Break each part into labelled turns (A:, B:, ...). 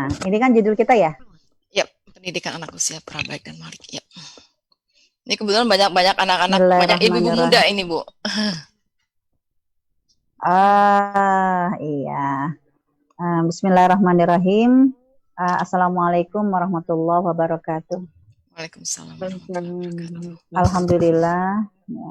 A: Nah, ini kan judul kita ya?
B: Yap, pendidikan anak usia prabaik dan malik. Yap. Ini kebetulan banyak anak-anak, banyak ibu-ibu muda
A: Bismillahirrahmanirrahim.
B: ini, Bu.
A: Iya. Bismillahirrahmanirrahim. Assalamualaikum warahmatullahi wabarakatuh.
B: Waalaikumsalam warahmatullahi wabarakatuh.
A: Alhamdulillah. Ya.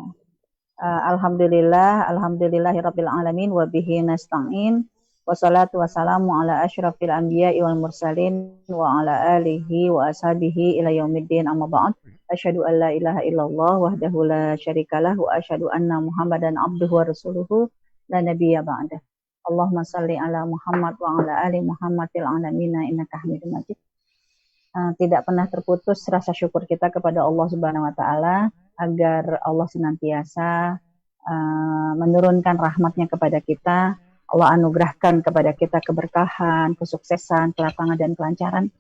A: Alhamdulillahirabbil alamin wa bihi nasta'in. Wassalatu wassalamu ala asyrafil anbiya'i wal mursalin wa ala alihi wa ashabihi ila yaumiddin, amma ba'd. Asyhadu an la ilaha illallah wahdahu la syarikalah wa asyhadu anna Muhammadan abduhu wa rasuluhu la nabiyya ba'dah. Allahumma salli ala Muhammad wa ala ali Muhammadil alamina innaka Hamidum Majid. Tidak pernah terputus rasa syukur kita kepada Allah Subhanahu wa taala agar Allah senantiasa menurunkan rahmatnya kepada kita. Allah anugerahkan kepada kita keberkahan, kesuksesan, kelapangan, dan kelancaran.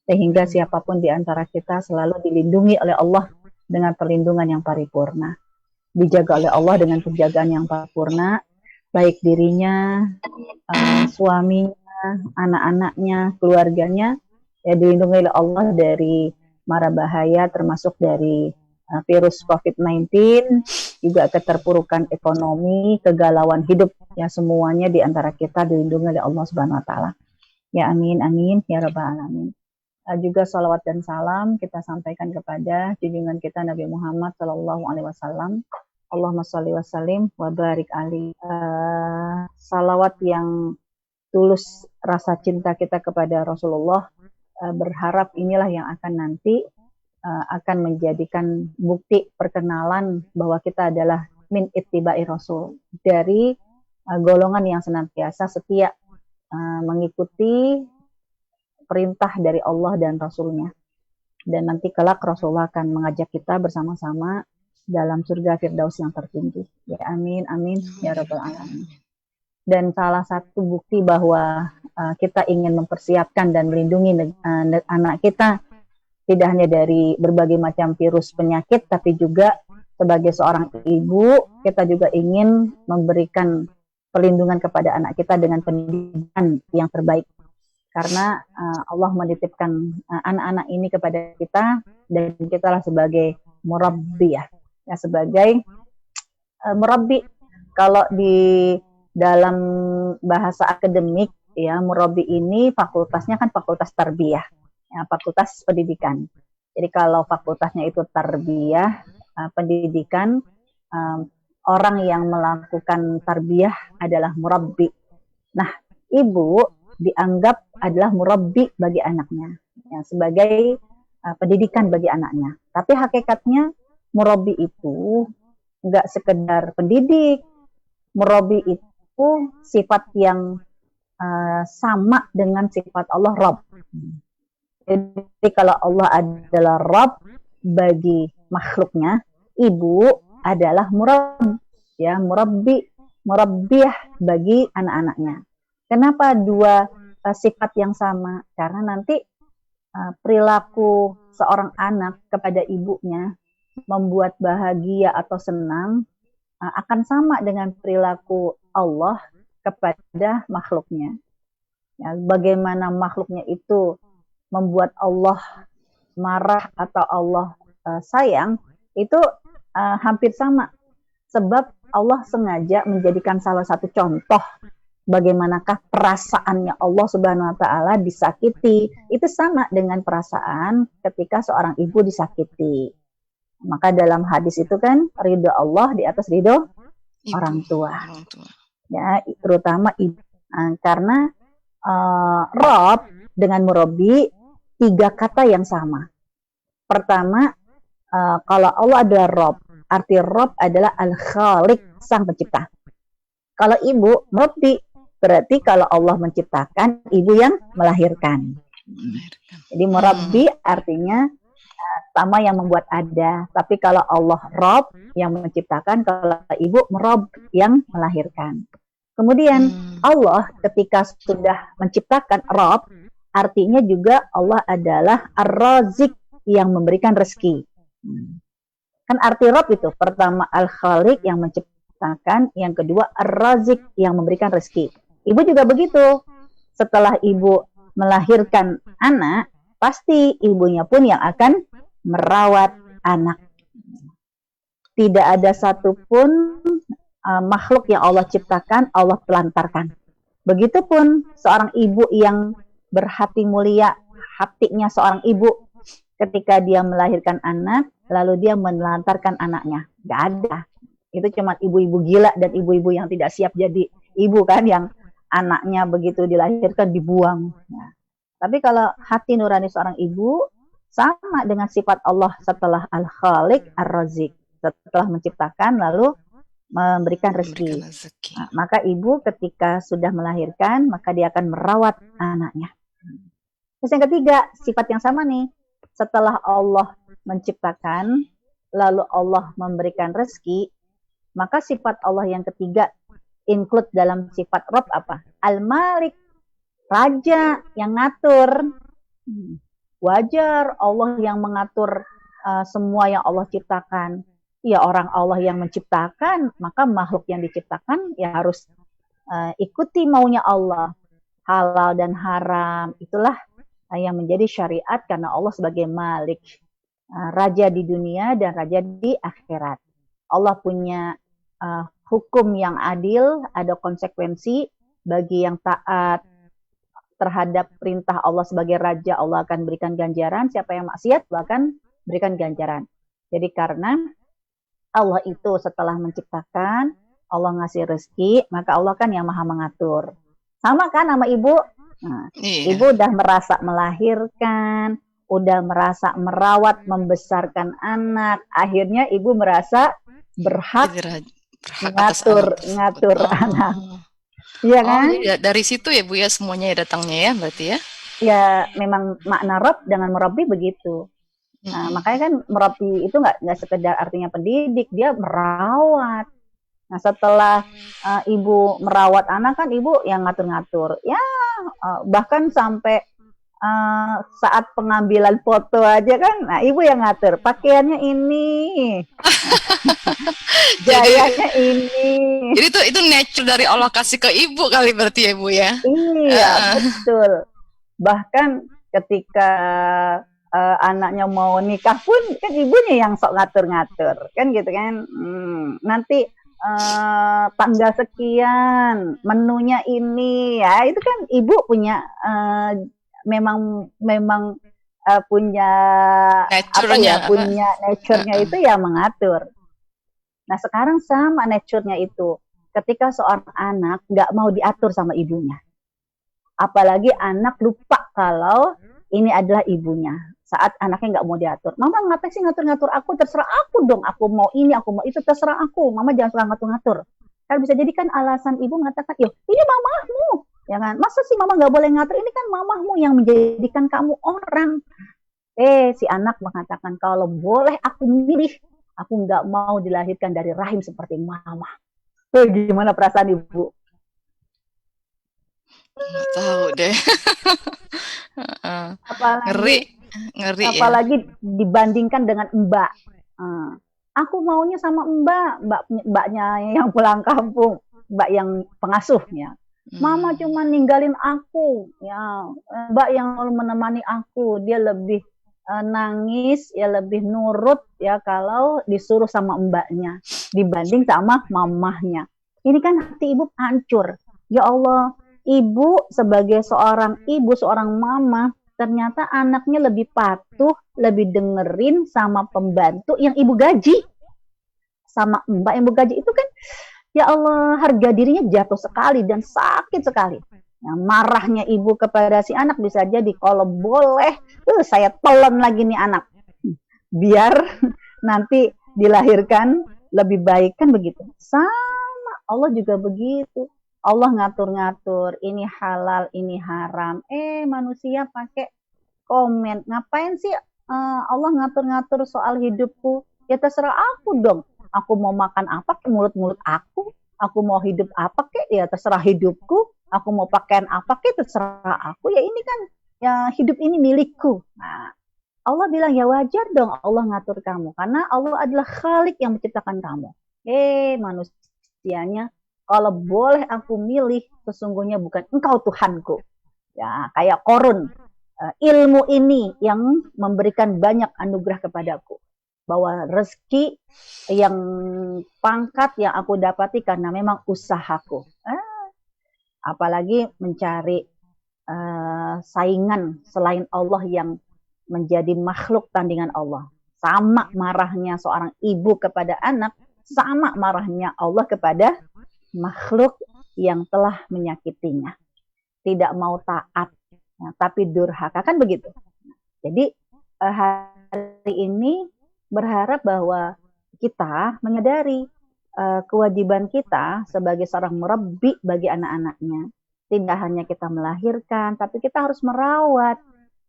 A: Sehingga siapapun di antara kita selalu dilindungi oleh Allah dengan perlindungan yang paripurna. Dijaga oleh Allah dengan penjagaan yang paripurna, baik dirinya, suaminya, anak-anaknya, keluarganya, ya dilindungi oleh Allah dari mara bahaya, termasuk dari virus COVID-19, juga keterpurukan ekonomi, kegalauan hidup, ya semuanya di antara kita dilindungi oleh Allah Subhanahu wa taala. Ya amin amin ya rabbal alamin. Juga salawat dan salam kita sampaikan kepada junjungan kita Nabi Muhammad sallallahu alaihi wasallam. Allahumma shalli wa sallim wa barik alaihi. Salawat yang tulus rasa cinta kita kepada Rasulullah, berharap inilah yang akan nanti akan menjadikan bukti perkenalan bahwa kita adalah min ittiba'i Rasul, dari golongan yang senantiasa setia mengikuti perintah dari Allah dan Rasulnya. Dan nanti kelak Rasulullah akan mengajak kita bersama-sama dalam surga Firdaus yang tertinggi. Ya amin amin ya rabbal alamin. Dan salah satu bukti bahwa kita ingin mempersiapkan dan melindungi anak kita tidak hanya dari berbagai macam virus penyakit, tapi juga sebagai seorang ibu, kita juga ingin memberikan perlindungan kepada anak kita dengan pendidikan yang terbaik. Karena Allah menitipkan anak-anak ini kepada kita, dan kita lah sebagai murabbi ya sebagai murabbi. Kalau di dalam bahasa akademik ya, murabbi ini fakultasnya kan fakultas tarbiyah. Ya, fakultas pendidikan. Jadi kalau fakultasnya itu tarbiyah, pendidikan, orang yang melakukan tarbiyah adalah murabbi. Nah, ibu dianggap adalah murabbi bagi anaknya, ya, sebagai pendidikan bagi anaknya. Tapi hakikatnya murabbi itu nggak sekedar pendidik. Murabbi itu sifat yang sama dengan sifat Allah, Rabb. Jadi kalau Allah adalah Rabb bagi makhluknya, ibu adalah murabbiyah bagi anak-anaknya. Kenapa dua sifat yang sama? Karena nanti perilaku seorang anak kepada ibunya membuat bahagia atau senang akan sama dengan perilaku Allah kepada makhluknya. Ya, bagaimana makhluknya itu membuat Allah marah atau Allah sayang, itu hampir sama. Sebab Allah sengaja menjadikan salah satu contoh bagaimanakah perasaannya Allah Subhanahu wa taala disakiti. Itu sama dengan perasaan ketika seorang ibu disakiti. Maka dalam hadis itu kan ridho Allah di atas ridho orang tua. Ya, terutama ibu. Karena Rabb dengan murabbi tiga kata yang sama. Pertama, kalau Allah adalah Rabb, arti Rabb adalah Al-Khaliq, sang pencipta. Kalau ibu, murabbi, berarti kalau Allah menciptakan, ibu yang melahirkan. Jadi murabbi artinya sama yang membuat ada. Tapi kalau Allah Rabb yang menciptakan, kalau ibu murabb yang melahirkan. Kemudian Allah ketika sudah menciptakan Rabb, artinya juga Allah adalah Ar-Razik yang memberikan rezeki. Kan arti Rabb itu, pertama Al-Khaliq yang menciptakan, yang kedua Ar-Razik yang memberikan rezeki. Ibu juga begitu. Setelah ibu melahirkan anak, pasti ibunya pun yang akan merawat anak. Tidak ada satupun makhluk yang Allah ciptakan, Allah telantarkan. Begitupun seorang ibu yang berhati mulia, hatinya seorang ibu ketika dia melahirkan anak, lalu dia menelantarkan anaknya. Gak ada. Itu cuma ibu-ibu gila dan ibu-ibu yang tidak siap jadi ibu kan, yang anaknya begitu dilahirkan dibuang. Nah, tapi kalau hati nurani seorang ibu, sama dengan sifat Allah setelah Al-Khaliq Ar-Razik. Setelah menciptakan lalu memberikan rezeki. Nah, maka ibu ketika sudah melahirkan, maka dia akan merawat anaknya. Terus yang ketiga, sifat yang sama nih. Setelah Allah menciptakan, lalu Allah memberikan rezeki, maka sifat Allah yang ketiga include dalam sifat Rabb apa? Al-Malik, raja yang ngatur. Wajar Allah yang mengatur semua yang Allah ciptakan. Ya orang Allah yang menciptakan, maka makhluk yang diciptakan ya harus ikuti maunya Allah. Halal dan haram, itulah yang menjadi syariat karena Allah sebagai Malik, raja di dunia dan raja di akhirat. Allah punya hukum yang adil, ada konsekuensi bagi yang taat terhadap perintah Allah sebagai raja, Allah akan berikan ganjaran. Siapa yang maksiat, Allah akan berikan ganjaran. Jadi karena Allah itu setelah menciptakan, Allah ngasih rezeki, maka Allah kan yang maha mengatur. Sama kan sama ibu? Nah, ibu udah merasa melahirkan, udah merasa merawat, membesarkan anak, akhirnya ibu merasa berhak ngatur anak. Iya kan?
B: Dari situ ya Bu ya semuanya ya datangnya ya berarti ya?
A: Ya memang makna Rabb dengan merabbi begitu. Nah, makanya kan merabbi itu nggak sekedar artinya pendidik, dia merawat. Nah setelah ibu merawat anak kan ibu yang ngatur-ngatur. Ya bahkan sampai saat pengambilan foto aja kan, nah ibu yang ngatur. Pakaiannya ini, gayanya ini.
B: Jadi itu nature dari Allah kasih ke ibu kali berarti ya Bu ya?
A: Iya betul. Bahkan ketika anaknya mau nikah pun kan ibunya yang sok ngatur-ngatur kan gitu kan. Nanti tanggal sekian menunya ini ya, itu kan ibu punya memang punya punya nature-nya itu ya mengatur. Nah sekarang sama nature-nya itu, ketika seorang anak nggak mau diatur sama ibunya, apalagi anak lupa kalau ini adalah ibunya. Saat anaknya nggak mau diatur, mama ngapain sih ngatur-ngatur aku, terserah aku dong, aku mau ini, aku mau itu, terserah aku, mama jangan suka ngatur-ngatur. Kan bisa jadi kan alasan ibu mengatakan, yo ini mamahmu, ya kan, masa sih mama nggak boleh ngatur, ini kan mamahmu yang menjadikan kamu orang. Si anak mengatakan, kalau boleh aku milih, aku nggak mau dilahirkan dari rahim seperti mama. Gimana perasaan ibu?
B: Nggak tahu deh. Ngeri
A: apalagi ya? Dibandingkan dengan mbak. Aku maunya sama mbaknya yang pulang kampung, mbak yang pengasuhnya. Mama cuma ninggalin aku, ya mbak yang menemani aku, dia lebih nangis, ya lebih nurut ya kalau disuruh sama mbaknya dibanding sama mamahnya. Ini kan hati ibu hancur. Ya Allah, ibu sebagai seorang ibu, seorang mama, ternyata anaknya lebih patuh, lebih dengerin sama pembantu yang ibu gaji. Sama mbak yang ibu gaji itu kan, ya Allah, harga dirinya jatuh sekali dan sakit sekali. Nah, marahnya ibu kepada si anak bisa jadi, kalau boleh, saya telan lagi nih anak. Biar nanti dilahirkan lebih baik, kan begitu. Sama, Allah juga begitu. Allah ngatur-ngatur, ini halal, ini haram. Manusia pakai komen. Ngapain sih Allah ngatur-ngatur soal hidupku? Ya terserah aku dong. Aku mau makan apa ke mulut-mulut aku. Aku mau hidup apa ke, ya terserah hidupku. Aku mau pakaian apa ke, terserah aku. Ya ini kan, ya hidup ini milikku. Nah, Allah bilang ya wajar dong Allah ngatur kamu. Karena Allah adalah Khalik yang menciptakan kamu. Manusianya, kalau boleh aku milih, sesungguhnya bukan engkau Tuhanku. Ya, kayak Korun. Ilmu ini yang memberikan banyak anugerah kepadaku. Bahwa rezeki yang pangkat yang aku dapati karena memang usahaku. Apalagi mencari saingan selain Allah yang menjadi makhluk tandingan Allah. Sama marahnya seorang ibu kepada anak, sama marahnya Allah kepada makhluk yang telah menyakitinya. Tidak mau taat, ya, tapi durhaka, kan begitu. Jadi hari ini berharap bahwa kita menyadari kewajiban kita sebagai seorang murabbi bagi anak-anaknya. Tidak hanya kita melahirkan, tapi kita harus merawat.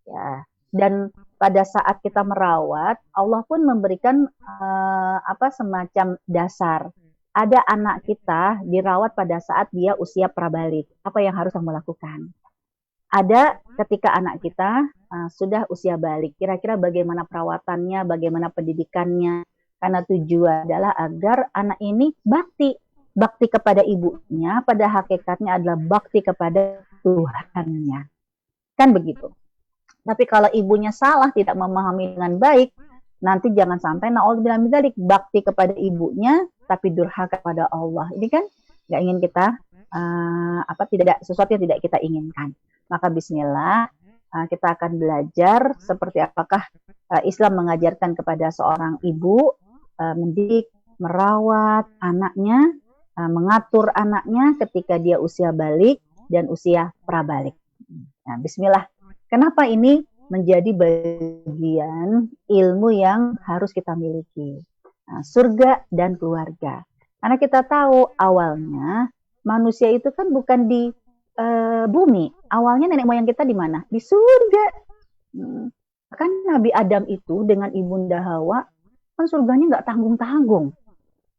A: Ya. Dan pada saat kita merawat, Allah pun memberikan semacam dasar. Ada anak kita dirawat pada saat dia usia prabalik. Apa yang harus kamu lakukan? Ada ketika anak kita sudah usia balik. Kira-kira bagaimana perawatannya, bagaimana pendidikannya. Karena tujuan adalah agar anak ini bakti. Bakti kepada ibunya, pada hakikatnya adalah bakti kepada Tuhannya. Kan begitu. Tapi kalau ibunya salah, tidak memahami dengan baik, nanti jangan sampai na'udzubillah min dzalik, bakti kepada ibunya, tapi durhaka kepada Allah. Ini kan nggak ingin kita, sesuatu yang tidak kita inginkan. Maka bismillah, kita akan belajar seperti apakah Islam mengajarkan kepada seorang ibu mendidik, merawat anaknya, mengatur anaknya ketika dia usia balik dan usia prabalik. Nah, bismillah. Kenapa ini menjadi bagian ilmu yang harus kita miliki? Nah, surga dan keluarga. Karena kita tahu awalnya manusia itu kan bukan di bumi. Awalnya nenek moyang kita di mana? Di surga. Kan Nabi Adam itu dengan ibunda Hawa, kan surganya nggak tanggung-tanggung.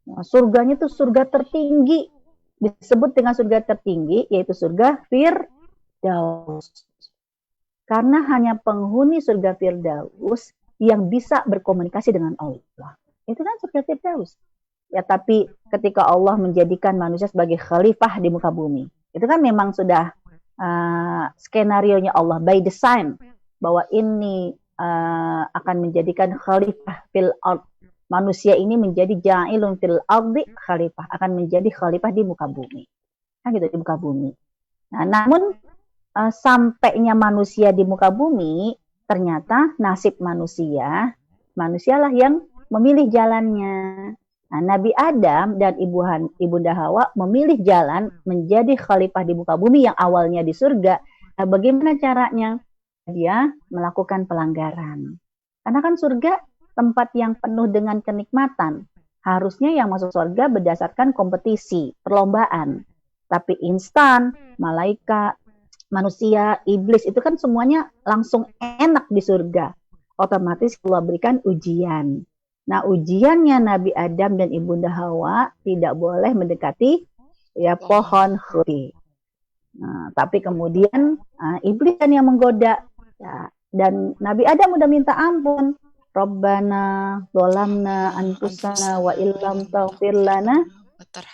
A: Nah, surganya itu surga tertinggi. Disebut dengan surga tertinggi, yaitu surga Firdaus. Karena hanya penghuni surga Firdaus yang bisa berkomunikasi dengan Allah. Itu kan surga Firdaus. Ya, tapi ketika Allah menjadikan manusia sebagai khalifah di muka bumi, itu kan memang sudah skenario-nya Allah by design bahwa ini akan menjadikan khalifah fil ard. Manusia ini menjadi ja'ilun fil ardi khalifah, akan menjadi khalifah di muka bumi. Kan gitu, di muka bumi. Nah, namun sampainya manusia di muka bumi, ternyata nasib manusialah yang memilih jalannya. Nah, Nabi Adam dan Ibunda Hawa memilih jalan menjadi khalifah di muka bumi yang awalnya di surga. Nah, bagaimana caranya? Dia melakukan pelanggaran. Karena kan surga tempat yang penuh dengan kenikmatan. Harusnya yang masuk surga berdasarkan kompetisi, perlombaan. Tapi instan, malaikat, manusia, iblis, itu kan semuanya langsung enak di surga. Otomatis Allah berikan ujian. Nah, ujiannya Nabi Adam dan Ibunda Hawa tidak boleh mendekati pohon khuri. Nah, tapi kemudian iblis kan yang menggoda. Ya, dan Nabi Adam udah minta ampun. Rabbana dzalamna anfusana wa illam taghfir lana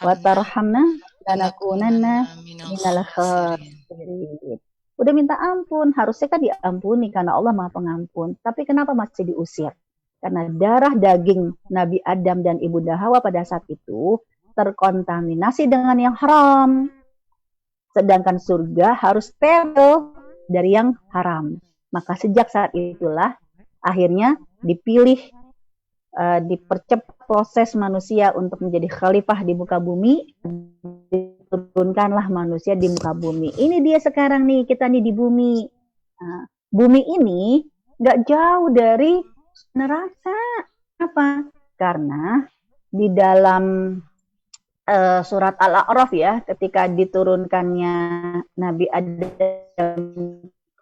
A: wa tarhamna lanakunanna minal khasirin. Udah minta ampun, harusnya kan diampuni karena Allah Maha Pengampun. Tapi kenapa masih diusir? Karena darah daging Nabi Adam dan Ibunda Hawa pada saat itu terkontaminasi dengan yang haram. Sedangkan surga harus steril dari yang haram. Maka sejak saat itulah akhirnya dipilih, dipercepat proses manusia untuk menjadi khalifah di muka bumi, diturunkanlah manusia di muka bumi. Ini dia sekarang nih, kita nih di bumi. Nah, bumi ini nggak jauh dari neraka. Apa? Karena di dalam surat Al-A'raf ya, ketika diturunkannya Nabi Adam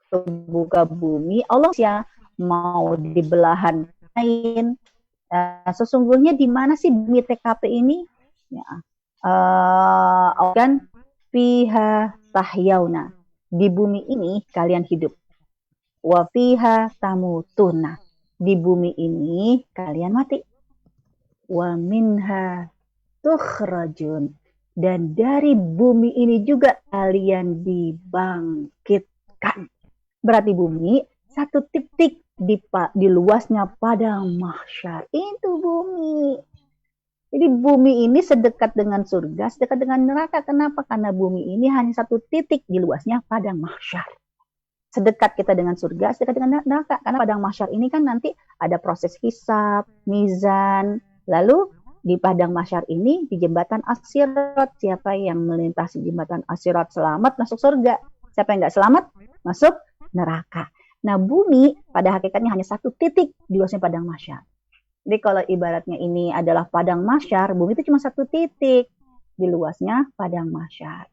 A: ke muka bumi, Allah ya mau di belahan lain. Sesungguhnya di mana sih bumi TKP ini? Ya, kan fiha tahyauna. Di bumi ini kalian hidup. Wa fiha tamutuna. Di bumi ini kalian mati. Wa minha tukhrajun. Dan dari bumi ini juga kalian dibangkitkan. dilemparkan. Berarti bumi satu titik di luasnya padang mahsyar. Itu bumi. Jadi bumi ini sedekat dengan surga, sedekat dengan neraka. Kenapa? Karena bumi ini hanya satu titik di luasnya padang mahsyar. Sedekat kita dengan surga, sedekat dengan neraka. Karena padang mahsyar ini kan nanti ada proses hisab, mizan. Lalu di padang mahsyar ini, di jembatan As-Sirat, siapa yang melintasi jembatan As-Sirat selamat masuk surga. Siapa yang nggak selamat masuk neraka. Nah, bumi pada hakikatnya hanya satu titik di luasnya padang mahsyar. Jadi kalau ibaratnya ini adalah padang mahsyar, bumi itu cuma satu titik di luasnya padang mahsyar.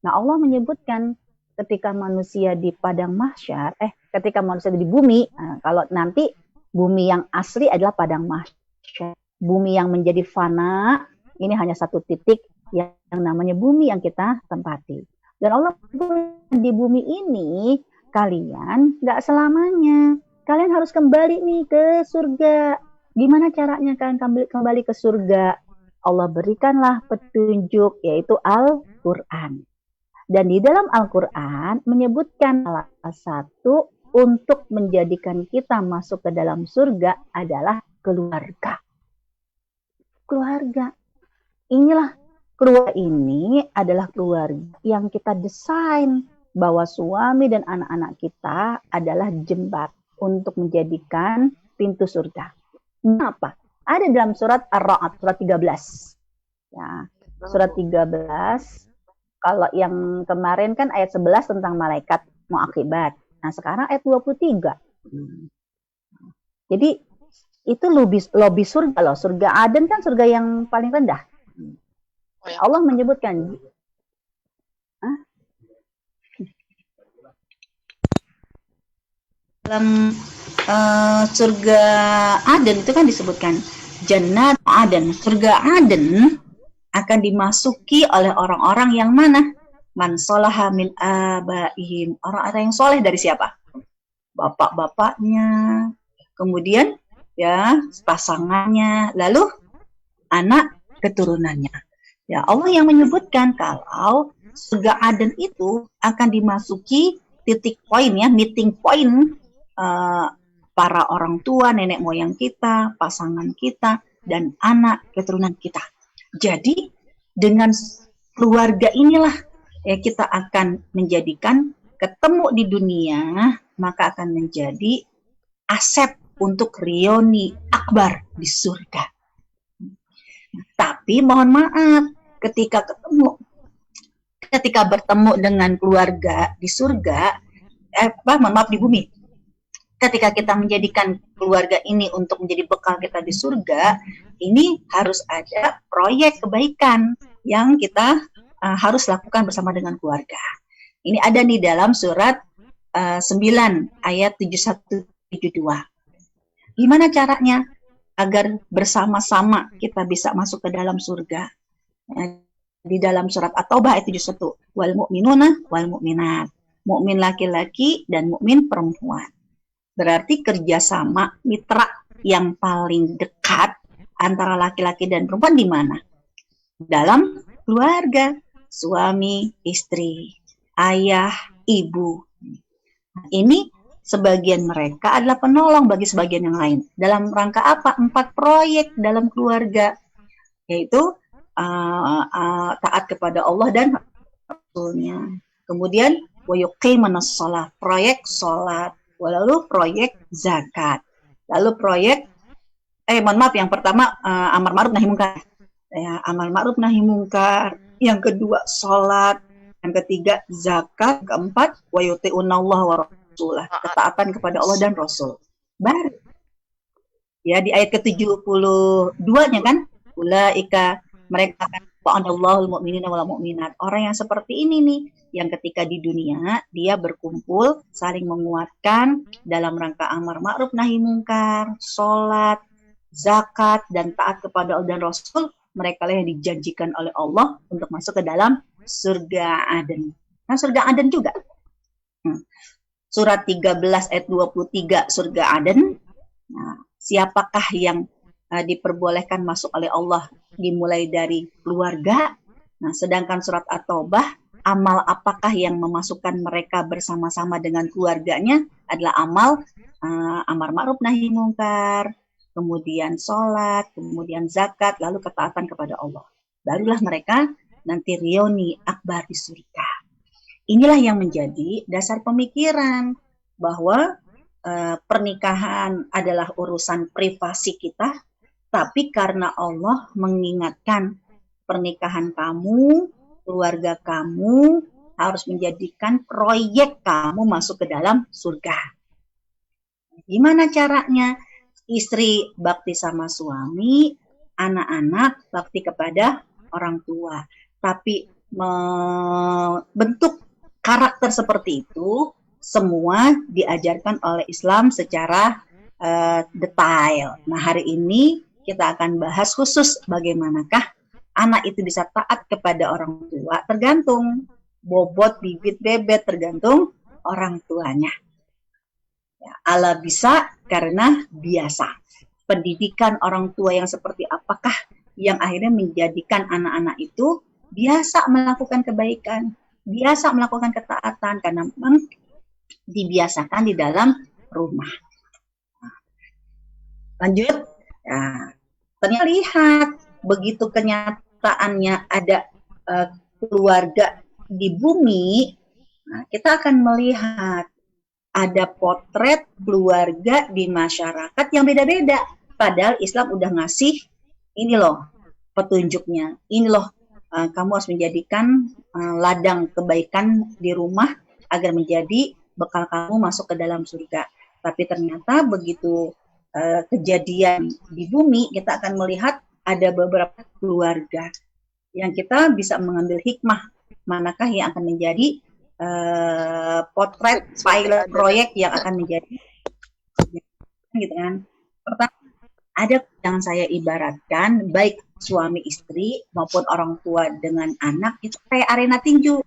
A: Nah, Allah menyebutkan ketika manusia di padang mahsyar, ketika manusia di bumi, kalau nanti bumi yang asli adalah padang mahsyar. Bumi yang menjadi fana, ini hanya satu titik yang namanya bumi yang kita tempati. Dan Allah di bumi ini, kalian nggak selamanya. Kalian harus kembali nih ke surga. Gimana caranya kalian kembali ke surga? Allah berikanlah petunjuk, yaitu Al-Quran. Dan di dalam Al-Quran menyebutkan salah satu untuk menjadikan kita masuk ke dalam surga adalah keluarga. Keluarga. Inilah keluarga ini adalah keluarga yang kita desain bahwa suami dan anak-anak kita adalah jembat untuk menjadikan pintu surga. Kenapa? Ada dalam surat Ar-Ra'd, surat 13. Ya, surat 13. Kalau yang kemarin kan ayat 11 tentang malaikat muaqibat. Nah, sekarang ayat 23. Jadi itu lobi surga loh. Surga Aden kan surga yang paling rendah. Allah menyebutkan dalam surga Aden itu kan disebutkan Jannat Aden. Surga Aden akan dimasuki oleh orang-orang yang mana? Man sholaha min abaihim. Orang-orang yang soleh dari siapa? Bapak-bapaknya. Kemudian ya pasangannya. Lalu anak keturunannya. Ya Allah yang menyebutkan kalau surga Aden itu akan dimasuki titik poin ya, meeting point para orang tua, nenek moyang kita, pasangan kita, dan anak keturunan kita. Jadi dengan keluarga inilah ya kita akan menjadikan ketemu di dunia, maka akan menjadi aset untuk reuni akbar di surga. Tapi mohon maaf, ketika bertemu dengan keluarga di surga, di bumi. Ketika kita menjadikan keluarga ini untuk menjadi bekal kita di surga, ini harus ada proyek kebaikan yang kita harus lakukan bersama dengan keluarga. Ini ada di dalam surat 9 ayat 71-72. Gimana caranya agar bersama-sama kita bisa masuk ke dalam surga? Di dalam surat At-Taubah ayat 71, wal mu'minuna wal mu'minat. Mukmin laki-laki dan mukmin perempuan. Berarti kerjasama mitra yang paling dekat antara laki-laki dan perempuan di mana? Dalam keluarga, suami, istri, ayah, ibu. Ini sebagian mereka adalah penolong bagi sebagian yang lain. Dalam rangka apa? 4 proyek dalam keluarga, yaitu taat kepada Allah dan Rasulnya. Kemudian wa yuqimanas shalah, proyek sholat. Lalu proyek zakat. Lalu proyek yang pertama amar ma'ruf nahi mungkar. Ya, amar ma'ruf nahi mungkar. Yang kedua salat, yang ketiga zakat, keempat wa yuti'unallaha wa rasulah, ketaatan kepada Allah dan Rasul. Baru ya di ayat ke-72-nya kan, ulaika, mereka akan wa'adallahul mu'minina wal mu'minat. Orang yang seperti ini nih, yang ketika di dunia dia berkumpul saling menguatkan dalam rangka amar ma'ruf nahi mungkar, salat, zakat, dan taat kepada Allah dan Rasul, mereka lah yang dijanjikan oleh Allah untuk masuk ke dalam surga Aden. Nah, surga Aden juga. Surat 13 ayat 23 surga Aden. Nah, siapakah yang diperbolehkan masuk oleh Allah? Dimulai dari keluarga. Nah, sedangkan surat At-Taubah
C: amal apakah yang memasukkan mereka bersama-sama dengan keluarganya adalah amal amar ma'ruf nahi mungkar, kemudian sholat, kemudian zakat, lalu ketaatan kepada Allah. Barulah mereka nanti rioni akbar di surga. Inilah yang menjadi dasar pemikiran bahwa pernikahan adalah urusan privasi kita, tapi karena Allah mengingatkan pernikahan kamu, keluarga kamu harus menjadikan proyek kamu masuk ke dalam surga. Gimana caranya? Istri bakti sama suami, anak-anak bakti kepada orang tua. Tapi bentuk karakter seperti itu semua diajarkan oleh Islam secara detail. Nah, hari ini kita akan bahas khusus bagaimanakah anak itu bisa taat kepada orang tua, tergantung bobot bibit bebet, tergantung orang tuanya. Ya, ala bisa karena biasa. Pendidikan orang tua yang seperti apakah yang akhirnya menjadikan anak-anak itu biasa melakukan kebaikan, biasa melakukan ketaatan karena memang dibiasakan di dalam rumah. Lanjut. Nah, ternyata lihat begitu kenyataannya ada keluarga di bumi, nah, kita akan melihat ada potret keluarga di masyarakat yang beda-beda. Padahal Islam udah ngasih ini loh petunjuknya. Ini loh kamu harus menjadikan ladang kebaikan di rumah agar menjadi bekal kamu masuk ke dalam surga. Tapi ternyata begitu kejadian di bumi, kita akan melihat ada beberapa keluarga yang kita bisa mengambil hikmah manakah yang akan menjadi potret pilot proyek yang akan menjadi gitu kan. Pertama, ada yang saya ibaratkan baik suami istri maupun orang tua dengan anak itu kayak arena tinju.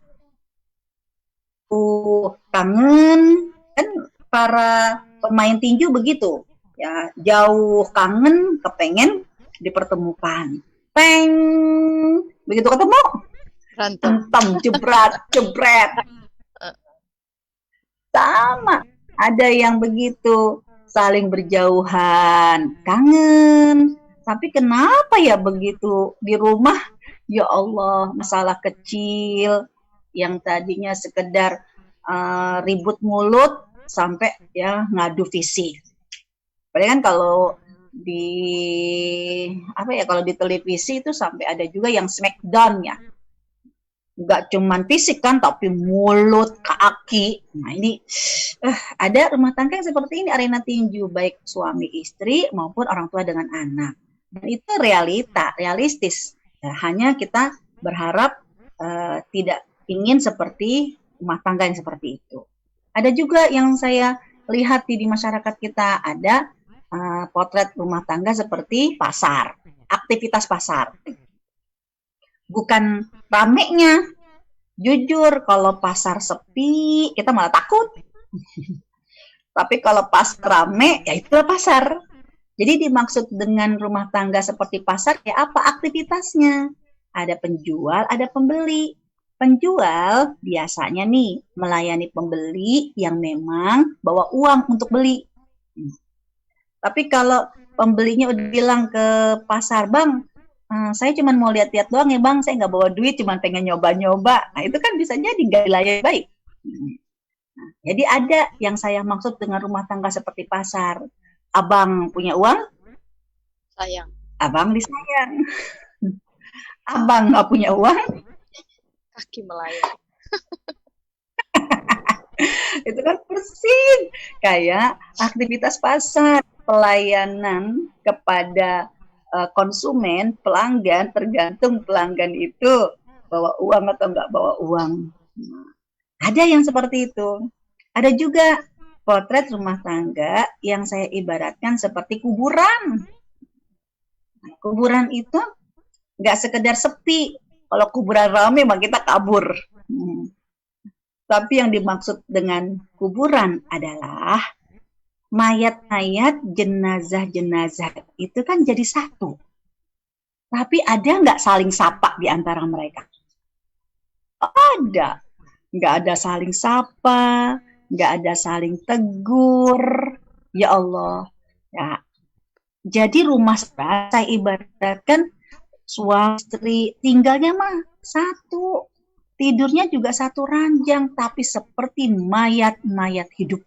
C: Kangen kan para pemain tinju begitu ya, jauh kangen kepengen dipertemukan. Peng, begitu ketemu hantam jebret. Sama, ada yang begitu saling berjauhan, kangen. Tapi kenapa ya begitu di rumah, ya Allah, masalah kecil yang tadinya sekedar ribut mulut sampai ya ngadu fisik. Padahal kan kalau kalau di televisi itu sampai ada juga yang smackdown ya. Nggak cuman fisik kan, tapi mulut, kaki. Nah ini ada rumah tangga yang seperti ini, arena tinju baik suami istri maupun orang tua dengan anak. Dan itu realistis. Ya, hanya kita berharap tidak ingin seperti rumah tangga yang seperti itu. Ada juga yang saya lihat di masyarakat kita, ada potret rumah tangga seperti pasar, aktivitas pasar. Bukan ramenya. Jujur, kalau pasar sepi, kita malah takut. Tapi kalau pasar rame, ya itulah pasar. Jadi dimaksud dengan rumah tangga seperti pasar, ya apa aktivitasnya? Ada penjual, ada pembeli. Penjual biasanya nih melayani pembeli yang memang bawa uang untuk beli. Tapi kalau pembelinya udah bilang ke pasar, Bang, saya cuma mau lihat-lihat doang ya Bang, saya nggak bawa duit, cuma pengen nyoba-nyoba. Nah itu kan bisa jadi nggak dilayani baik. Nah, jadi ada yang saya maksud dengan rumah tangga seperti pasar. Abang punya uang,
B: sayang.
C: Abang disayang. Abang nggak punya uang,
B: kaki melayang.
C: Itu kan persis kayak aktivitas pasar, pelayanan kepada konsumen, pelanggan, tergantung pelanggan itu bawa uang atau nggak bawa uang. Ada yang seperti itu. Ada juga potret rumah tangga yang saya ibaratkan seperti kuburan. Nah, kuburan itu nggak sekedar sepi. Kalau kuburan ramai, mah kita kabur. Tapi yang dimaksud dengan kuburan adalah mayat-mayat, jenazah-jenazah itu kan jadi satu. Tapi ada nggak saling sapa di antara mereka? ada. Nggak ada saling sapa, nggak ada saling tegur. Ya Allah. Ya. Jadi rumah saya ibaratkan suami istri tinggalnya mah satu. Tidurnya juga satu ranjang, tapi seperti mayat-mayat hidup.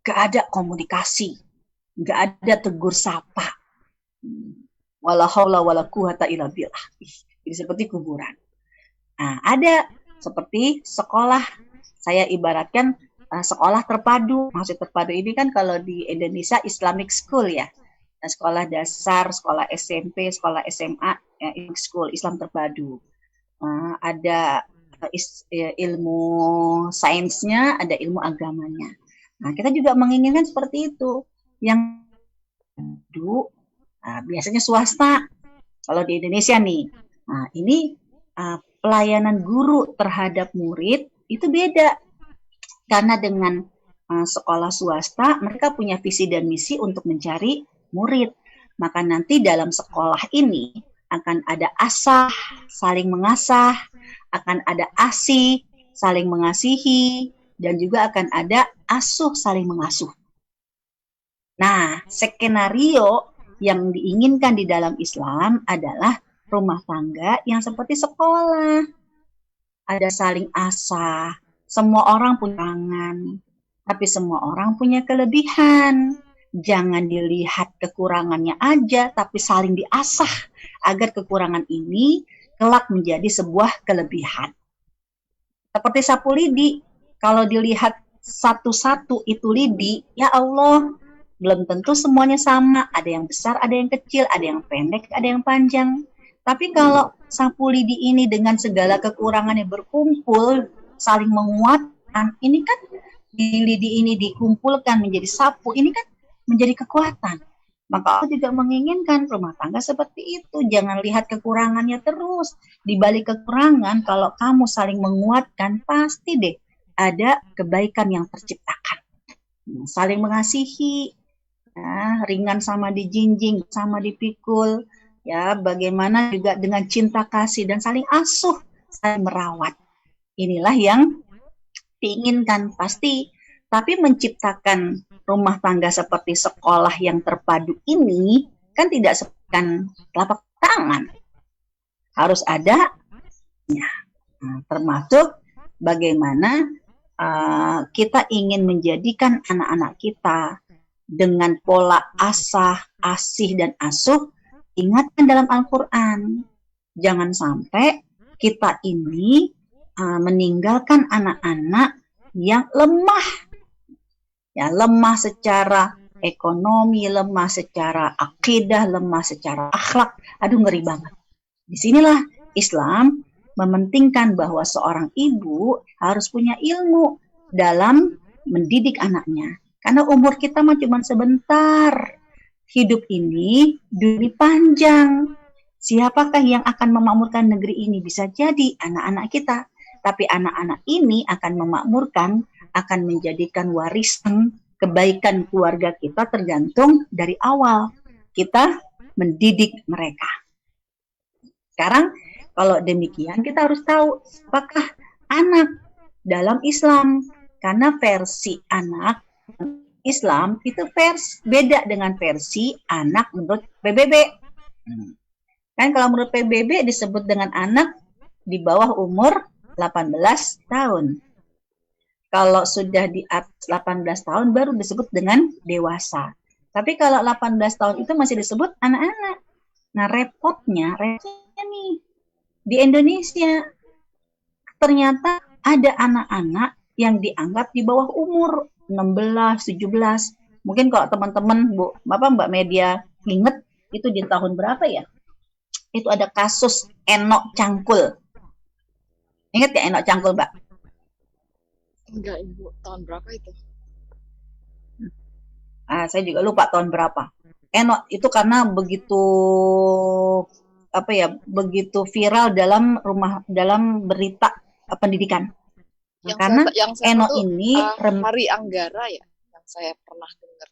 C: Gak ada komunikasi, gak ada tegur sapa. Wala haula wala quwata illa billah. Jadi seperti kuburan. Nah, ada seperti sekolah. Saya ibaratkan sekolah terpadu. Maksud terpadu ini kan kalau di Indonesia Islamic School ya. Nah, sekolah dasar, sekolah SMP, sekolah SMA, ya, school Islam terpadu. Ada ilmu sainsnya, ada ilmu agamanya. Nah, kita juga menginginkan seperti itu. Yang biasanya swasta, kalau di Indonesia nih. Nah, ini pelayanan guru terhadap murid itu beda. Karena dengan sekolah swasta, mereka punya visi dan misi untuk mencari murid. Maka nanti dalam sekolah ini akan ada asah, saling mengasah, akan ada asih, saling mengasihi, dan juga akan ada asuh, saling mengasuh. Nah, skenario yang diinginkan di dalam Islam adalah rumah tangga yang seperti sekolah. Ada saling asah, semua orang punya tangan, tapi semua orang punya kelebihan. Jangan dilihat kekurangannya aja, tapi saling diasah agar kekurangan ini kelak menjadi sebuah kelebihan. Seperti sapu lidi, kalau dilihat satu-satu itu lidi, ya Allah, belum tentu semuanya sama. Ada yang besar, ada yang kecil, ada yang pendek, ada yang panjang. Tapi kalau sapu lidi ini dengan segala kekurangannya berkumpul, saling menguatkan, ini kan di lidi ini dikumpulkan menjadi sapu, ini kan menjadi kekuatan. Maka Allah juga menginginkan rumah tangga seperti itu. Jangan lihat kekurangannya terus. Di balik kekurangan, kalau kamu saling menguatkan, pasti deh ada kebaikan yang terciptakan. Saling mengasihi, ya, ringan sama dijinjing, sama dipikul, ya, bagaimana juga dengan cinta kasih dan saling asuh, saling merawat. Inilah yang diinginkan pasti. Tapi menciptakan rumah tangga seperti sekolah yang terpadu ini kan tidak sepekan telapak tangan. Harus ada, ya, termasuk bagaimana kita ingin menjadikan anak-anak kita dengan pola asah, asih, dan asuh. Ingatkan dalam Al-Quran. Jangan sampai kita ini meninggalkan anak-anak yang lemah. Ya, lemah secara ekonomi, lemah secara akidah, lemah secara akhlak. Aduh, ngeri banget. Disinilah Islam mementingkan bahwa seorang ibu harus punya ilmu dalam mendidik anaknya. Karena umur kita mah cuma sebentar. Hidup ini dunia panjang. Siapakah yang akan memakmurkan negeri ini? Bisa jadi anak-anak kita. Tapi anak-anak ini akan memakmurkan, akan menjadikan warisan kebaikan keluarga kita tergantung dari awal kita mendidik mereka. Sekarang kalau demikian kita harus tahu apakah anak dalam Islam, karena versi anak Islam itu beda dengan versi anak menurut PBB. Kan kalau menurut PBB disebut dengan anak di bawah umur 18 tahun. Kalau sudah di atas 18 tahun baru disebut dengan dewasa. Tapi kalau 18 tahun itu masih disebut anak-anak. Nah, repotnya nih di Indonesia ternyata ada anak-anak yang dianggap di bawah umur 16, 17. Mungkin kalau teman-teman Bapak Mbak media ingat itu di tahun berapa ya? Itu ada kasus Enok Cangkul. Ingat ya Enok Cangkul, Mbak?
B: Enggak, Ibu. Tahun berapa itu?
C: Saya juga lupa tahun berapa. Enok itu karena begitu begitu viral dalam berita pendidikan. Karena Enok ini
B: Hari Anggara ya, yang saya pernah dengar.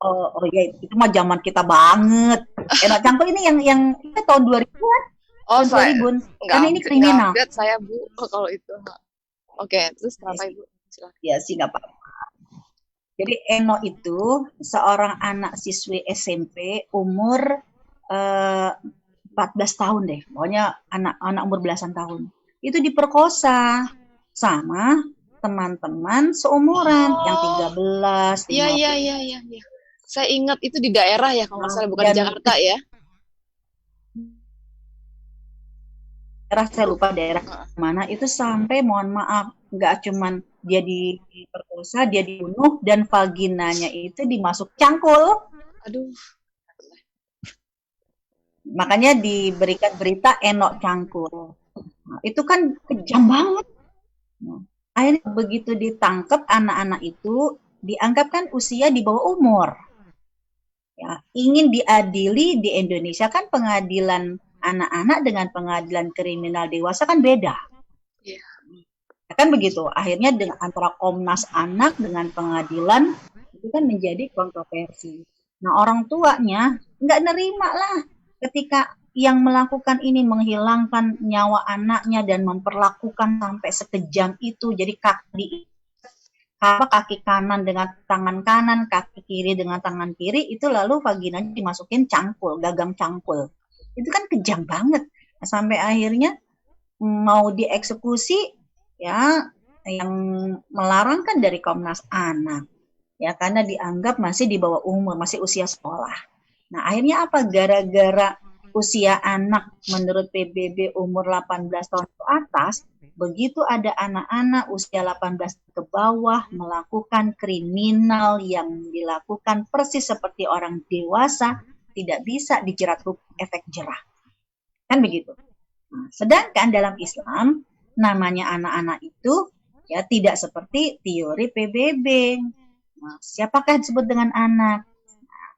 C: Oh ya, itu mah zaman kita banget. Enok Cangkul ini yang tahun 2000-an.
B: Oh,
C: Bun, sorry Bun,
B: nggak
C: karena ini
B: nggak
C: kriminal.
B: update saya Bu kalau itu. Oke, terus kenapa Ibu? Silakan.
C: Ya sih nggak apa-apa. Jadi Eno itu seorang anak siswi SMP umur 14 tahun deh, pokoknya anak umur belasan tahun. Itu diperkosa sama teman-teman seumuran yang 13,
B: Iya.
C: 15.
B: Saya ingat itu di daerah ya, kalau nggak salah, bukan di
C: Dan
B: Jakarta ya.
C: daerah saya lupa daerah mana, itu sampai mohon maaf nggak cuman dia diperkosa, dia dibunuh, dan vaginanya itu dimasuk cangkul.
B: Aduh.
C: Makanya diberikan berita Enok cangkul. Nah, itu kan kejam banget. Nah, akhirnya begitu ditangkap anak-anak itu dianggap kan usia di bawah umur. Ya, ingin diadili di Indonesia kan pengadilan anak-anak dengan pengadilan kriminal dewasa kan beda.
B: Iya.
C: Ya, kan begitu. Akhirnya dengan antara Komnas Anak dengan pengadilan itu kan menjadi kontroversi. Nah, orang tuanya nggak nerima lah ketika yang melakukan ini menghilangkan nyawa anaknya dan memperlakukan sampai sekejam itu. Jadi kaki kanan dengan tangan kanan, kaki kiri dengan tangan kiri, itu lalu vaginanya dimasukin cangkul, gagang cangkul. Itu kan kejam banget. Nah, sampai akhirnya mau dieksekusi, ya yang melarang kan dari Komnas Anak. Ya, karena dianggap masih di bawah umur, masih usia sekolah. Nah, akhirnya apa? Gara-gara usia anak menurut PBB umur 18 tahun ke atas, begitu ada anak-anak usia 18 ke bawah melakukan kriminal yang dilakukan persis seperti orang dewasa, tidak bisa dijerat hukum efek jerah. Kan begitu. Nah, sedangkan dalam Islam, namanya anak-anak itu ya tidak seperti teori PBB. Nah, siapakah disebut dengan anak?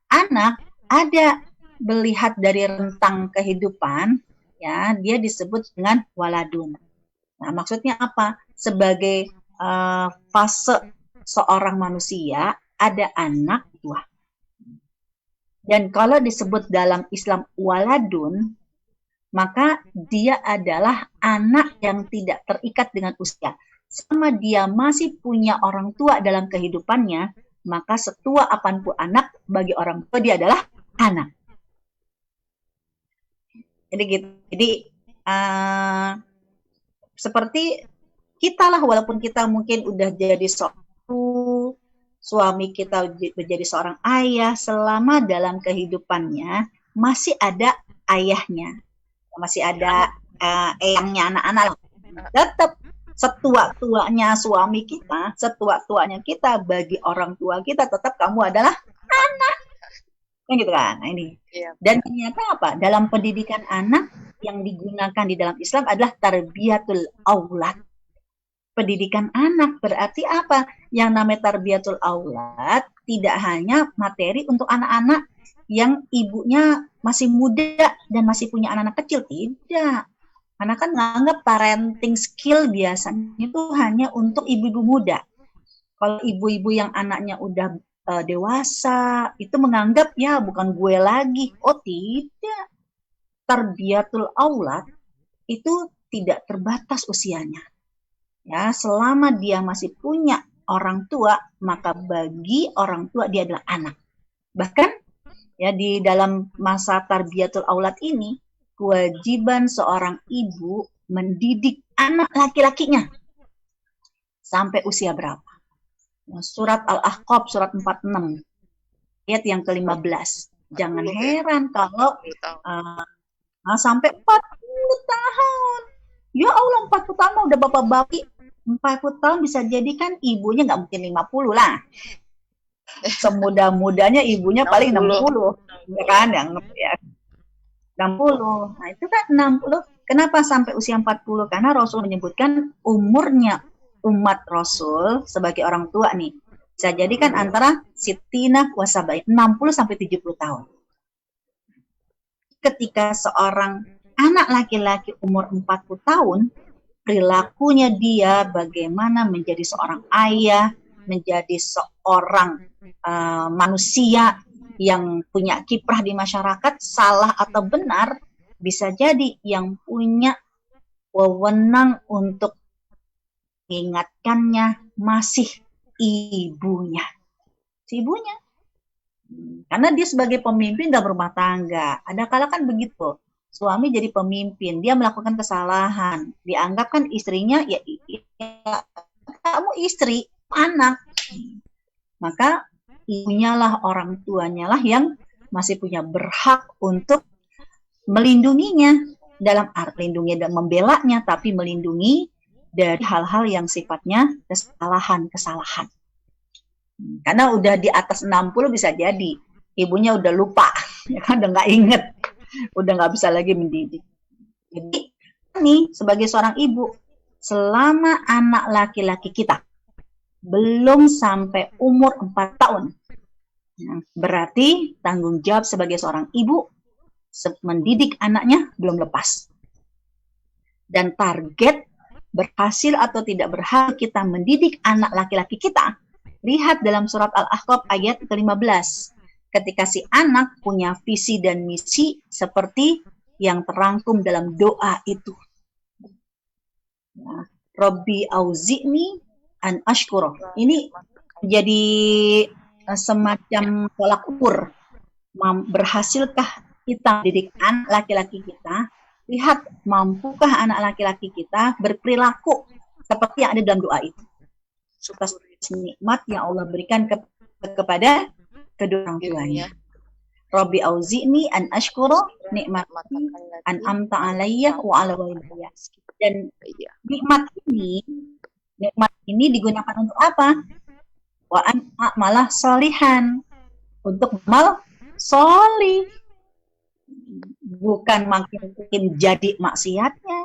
C: Anak ada melihat dari rentang kehidupan, ya dia disebut dengan waladun. Nah, maksudnya apa? Sebagai fase seorang manusia ada anak tua. Dan kalau disebut dalam Islam waladun, maka dia adalah anak yang tidak terikat dengan usia. Selama dia masih punya orang tua dalam kehidupannya, maka setua apapun anak, bagi orang tua dia adalah anak. Jadi gitu. Jadi seperti kita lah, walaupun kita mungkin udah jadi suami kita menjadi seorang ayah, selama dalam kehidupannya masih ada ayahnya, masih ada eyangnya anak-anak, tetap setua-tuanya suami kita, setua-tuanya kita, bagi orang tua kita tetap kamu adalah anak. Kan gitu kan. Nah, ini. Iya. Dan ternyata apa? Dalam pendidikan anak yang digunakan di dalam Islam adalah tarbiyatul aulad. Pendidikan anak berarti apa? Yang namanya tarbiyatul aulad tidak hanya materi untuk anak-anak yang ibunya masih muda dan masih punya anak-anak kecil, tidak. Karena kan nganggap parenting skill biasanya itu hanya untuk ibu-ibu muda. Kalau ibu-ibu yang anaknya udah dewasa, itu menganggap ya bukan gue lagi. Oh tidak. Tarbiyatul aulad itu tidak terbatas usianya. Ya, selama dia masih punya orang tua, maka bagi orang tua dia adalah anak. Bahkan ya di dalam masa tarbiyatul aulad ini, kewajiban seorang ibu mendidik anak laki-lakinya sampai usia berapa? Surat Al-Ahqaf, surat 46, ayat yang ke-15. Jangan heran kalau sampai 40 tahun. Ya Allah, 40 tahun udah bapak-bapak. 40 tahun bisa jadi kan ibunya nggak mungkin 50 lah. Semudah-mudahnya ibunya paling 60. Ya kan? Ya. 60. Nah, itu kan 60. Kenapa sampai usia 40? Karena Rasul menyebutkan umurnya umat Rasul sebagai orang tua nih. Bisa jadi kan antara sitina wasabai, 60 sampai 70 tahun. Ketika seorang anak laki-laki umur 40 tahun, perilakunya dia bagaimana menjadi seorang ayah, menjadi seorang manusia yang punya kiprah di masyarakat, salah atau benar, bisa jadi yang punya wewenang untuk mengingatkannya masih ibunya. Si ibunya. Karena dia sebagai pemimpin dalam rumah tangga. Ada kala kan begitu. Suami jadi pemimpin, dia melakukan kesalahan. Dianggap kan istrinya, ya kamu istri, anak. Maka ibunya lah, orang tuanya lah yang masih punya berhak untuk melindunginya. Dalam arti lindungi dan membelanya, tapi melindungi dari hal-hal yang sifatnya kesalahan. Karena udah di atas 60 bisa jadi ibunya udah lupa, ya kan, udah nggak inget, udah nggak bisa lagi mendidik. Jadi nih sebagai seorang ibu, selama anak laki-laki kita belum sampai umur 4 tahun, berarti tanggung jawab sebagai seorang ibu mendidik anaknya belum lepas. Dan target berhasil atau tidak berhasil kita mendidik anak laki-laki kita, lihat dalam surat Al-Ahqaf ayat ke-15. Ketika si anak punya visi dan misi seperti yang terangkum dalam doa itu. Nah, Rabbi auzi'ni an ashkura. Ini jadi semacam tolak ukur. Berhasilkah kita mendidik anak laki-laki kita? Lihat, mampukah anak laki-laki kita berperilaku seperti yang ada dalam doa itu? Atas nikmat yang Allah berikan kepada kedua orang tuanya. Rabbi auzi'ni an ashkura nikmati an amta alayya wa ala walidayya. Dan nikmat ini digunakan untuk apa? Wa an a'malah sholihan, untuk amal sholih. Bukan makin jadi maksiatnya,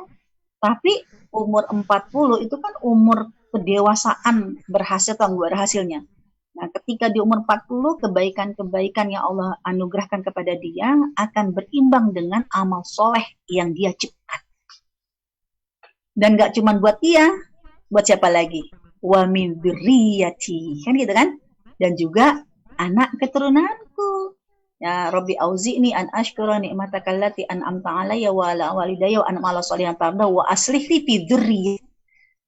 C: tapi umur 40 itu kan umur kedewasaan, berhasil atau enggak berhasilnya. Nah, ketika di umur 40, kebaikan-kebaikan yang Allah anugerahkan kepada dia akan berimbang dengan amal soleh yang dia ciptakan. Dan gak cuma buat dia, buat siapa lagi? Wa min dzurriyyati, kan gitu kan? Dan juga anak keturunanku. Ya Rabbi auzi'ni an ashkura ni'mataka allati an'amta 'alayya wa 'ala walidayya wa an a'mala sholihan tarda wa aslih li fi dzurriyyati,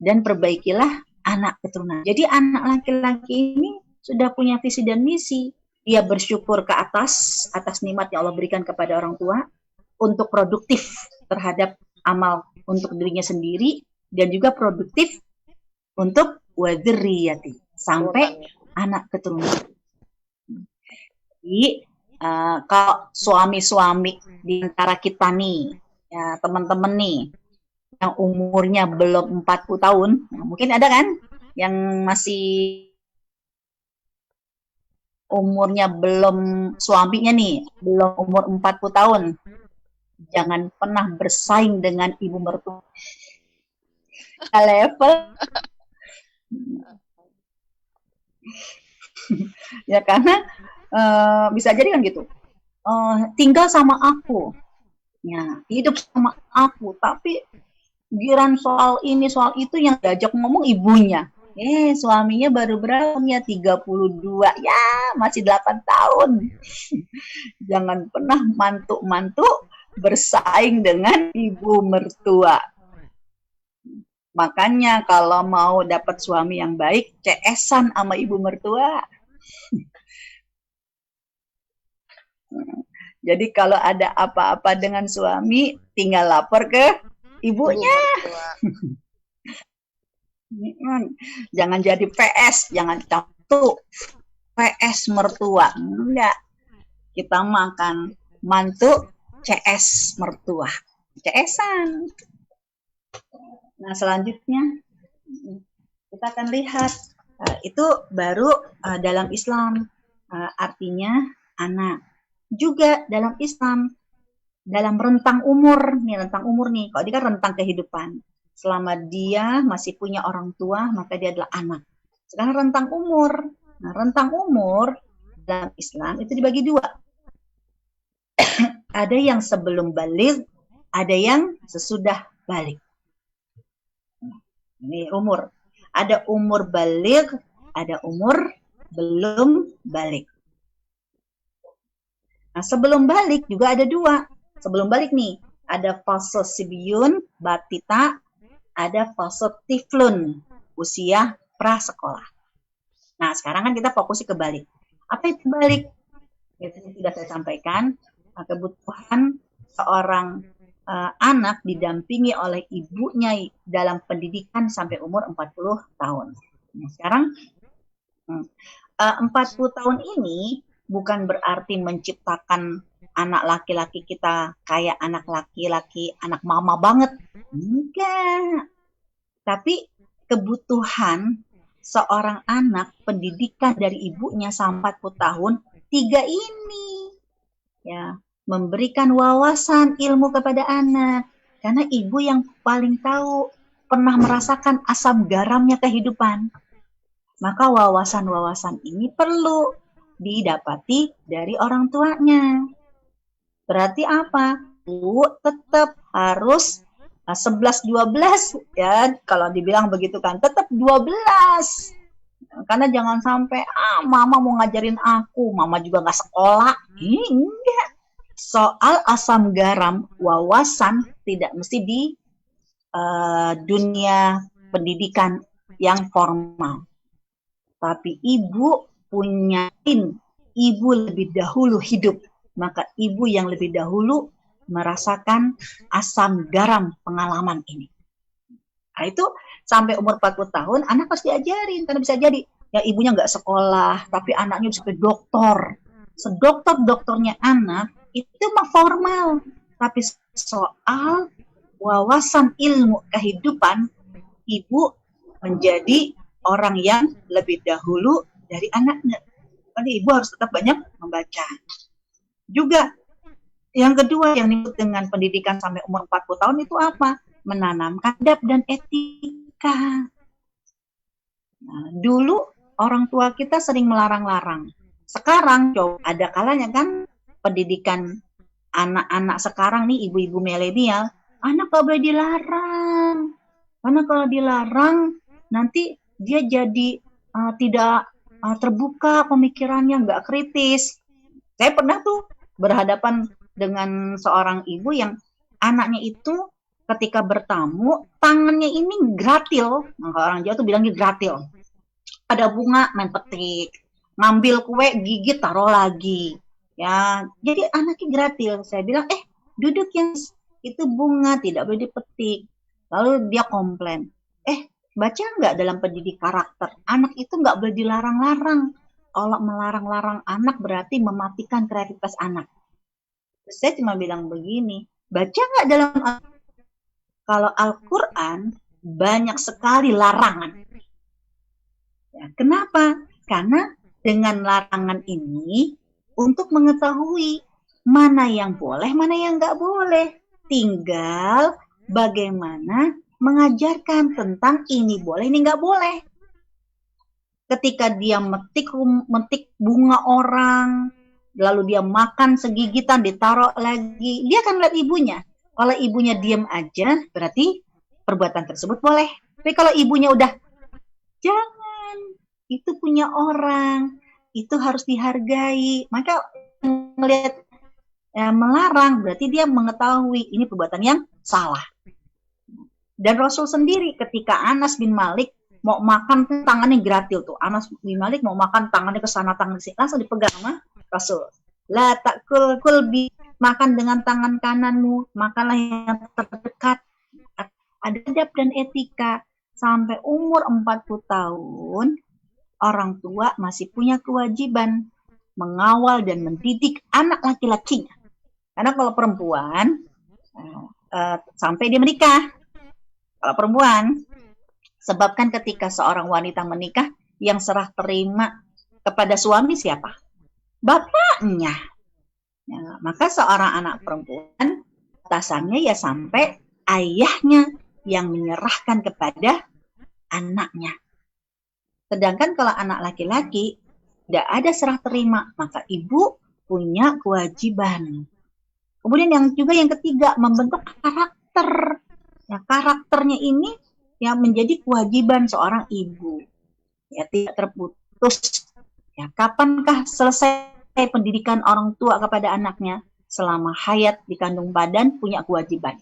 C: dan perbaikilah anak keturunan. Jadi anak laki-laki ini sudah punya visi dan misi. Dia bersyukur ke atas nikmat yang Allah berikan kepada orang tua, untuk produktif terhadap amal untuk dirinya sendiri, dan juga produktif untuk wa dzurriyyati, sampai anak keturunan. Jadi kalau suami-suami di antara kita nih, ya teman-teman nih, yang umurnya belum 40 tahun, mungkin ada kan yang masih umurnya belum, suaminya nih belum umur 40 tahun, jangan pernah bersaing dengan ibu mertua. Level ya, karena bisa jadi kan gitu, tinggal sama aku, ya hidup sama aku, tapi giran soal ini soal itu yang diajak ngomong ibunya. Suaminya baru berapa ya? 32, ya masih 8 tahun. Jangan pernah mantu-mantu bersaing dengan ibu mertua. Makanya kalau mau dapat suami yang baik, CS-an sama ibu mertua. Jadi kalau ada apa-apa dengan suami, tinggal lapor ke ibunya. Jangan jadi PS, jangan satu PS mertua. Enggak. Kita makan mantu CS mertua. CS-an. Nah, selanjutnya kita akan lihat itu baru dalam Islam, artinya anak. Juga dalam Islam, dalam rentang umur nih, kalau dia kan rentang kehidupan. Selama dia masih punya orang tua, maka dia adalah anak. Sekarang rentang umur. Nah, rentang umur dalam Islam itu dibagi dua. Ada yang sebelum balik, ada yang sesudah balik. Ini umur. Ada umur balik, ada umur belum balik. Nah, sebelum balik juga ada dua. Sebelum balik nih, ada fase sibyun, batita, ada fase tiflun, usia prasekolah. Nah, sekarang kan kita fokusnya ke balik. Apa itu balik? Itu sudah saya sampaikan, kebutuhan seorang anak didampingi oleh ibunya dalam pendidikan sampai umur 40 tahun. Nah, sekarang 40 tahun ini bukan berarti menciptakan anak laki-laki kita kayak anak laki-laki, anak mama banget. Enggak. Tapi kebutuhan seorang anak, pendidikan dari ibunya sampai 40 tahun, 3 ini. Ya, memberikan wawasan ilmu kepada anak. Karena ibu yang paling tahu, pernah merasakan asam garamnya kehidupan. Maka wawasan-wawasan ini perlu didapati dari orang tuanya. Berarti apa? Bu tetap harus 11-12 ya, kalau dibilang begitu kan, tetap 12. Karena jangan sampai mama mau ngajarin aku, mama juga nggak sekolah. Enggak. Soal asam garam wawasan tidak mesti di dunia pendidikan yang formal. Tapi ibu punya ibu lebih dahulu hidup, maka ibu yang lebih dahulu merasakan asam garam pengalaman ini. Nah, itu sampai umur 40 tahun anak harus diajarin, karena bisa jadi ya ibunya nggak sekolah tapi anaknya bisa jadi dokter. Sedokter-dokternya anak itu mah formal, tapi soal wawasan ilmu kehidupan ibu menjadi orang yang lebih dahulu dari anaknya. Jadi ibu harus tetap banyak membaca. Juga yang kedua yang disebut dengan pendidikan sampai umur 40 tahun itu apa? Menanamkan adab dan etika. Nah, dulu orang tua kita sering melarang-larang. Sekarang coba ada kalanya kan pendidikan anak-anak sekarang nih, ibu-ibu milenial, anak gak boleh dilarang. Karena kalau dilarang nanti dia jadi tidak terbuka pemikirannya, nggak kritis. Saya pernah tuh berhadapan dengan seorang ibu yang anaknya itu ketika bertamu, tangannya ini gratil. Nah, kalau orang Jawa tuh bilangnya gratil. Ada bunga, main petik. Ngambil kue, gigit, taruh lagi. Ya, jadi anaknya gratil. Saya bilang, duduk yang itu bunga, tidak boleh dipetik. Lalu dia komplain, baca nggak dalam pendidik karakter? Anak itu nggak boleh dilarang-larang. Kalau melarang-larang anak berarti mematikan kreativitas anak. Saya cuma bilang begini, baca nggak dalam kalau Al-Quran banyak sekali larangan. Ya, kenapa? Karena dengan larangan ini untuk mengetahui mana yang boleh, mana yang nggak boleh. Tinggal bagaimana mengajarkan tentang ini boleh, ini nggak boleh. Ketika dia metik bunga orang, lalu dia makan segigitan, ditaruh lagi, dia akan lihat ibunya. Kalau ibunya diam aja, berarti perbuatan tersebut boleh. Tapi kalau ibunya udah, jangan, itu punya orang, itu harus dihargai. Maka melihat melarang, berarti dia mengetahui ini perbuatan yang salah. Dan Rasul sendiri ketika Anas bin Malik mau makan tangannya gratil tuh. Anas bin Malik mau makan tangannya ke sana, tangan ke sini, langsung dipegang sama Rasul. La ta'kul kulbi, makan dengan tangan kananmu, makanlah yang terdekat. Ada adab dan etika. Sampai umur 40 tahun, orang tua masih punya kewajiban mengawal dan mendidik anak laki-lakinya. Karena kalau perempuan, sampai dia menikah. Kalau perempuan, sebabkan ketika seorang wanita menikah, yang serah terima kepada suami siapa? Bapaknya. Ya, maka seorang anak perempuan, atasannya ya sampai ayahnya yang menyerahkan kepada anaknya. Sedangkan kalau anak laki-laki, tidak ada serah terima, maka ibu punya kewajiban. Kemudian yang ketiga, membentuk karakter. Ya, karakternya ini yang menjadi kewajiban seorang ibu. Ya, tidak terputus. Ya, kapankah selesai pendidikan orang tua kepada anaknya? selama hayat di kandung badan punya kewajiban.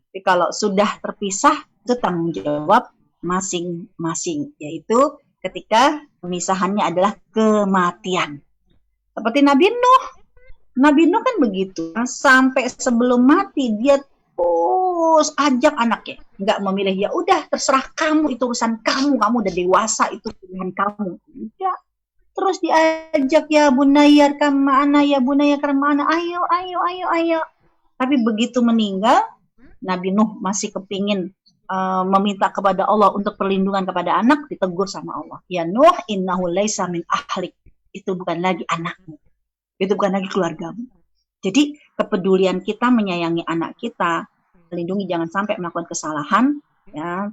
C: Tapi kalau sudah terpisah, itu tanggung jawab masing-masing, yaitu ketika pemisahannya adalah kematian. Seperti Nabi Nuh. Nabi Nuh kan begitu. Sampai sebelum mati, dia terus ajak anaknya. Nggak memilih, ya udah terserah kamu, itu urusan kamu udah dewasa, itu pilihan kamu. Tidak. Terus diajak, ya bunayya kemana, ya bunayya kemana, ayo. Tapi begitu meninggal, Nabi Nuh masih kepingin meminta kepada Allah untuk perlindungan kepada anak, ditegur sama Allah. Ya Nuh, innahu laisa min ahlik. Itu bukan lagi anakmu. Itu bukan lagi keluargamu. Jadi kepedulian kita menyayangi anak kita, melindungi jangan sampai melakukan kesalahan, ya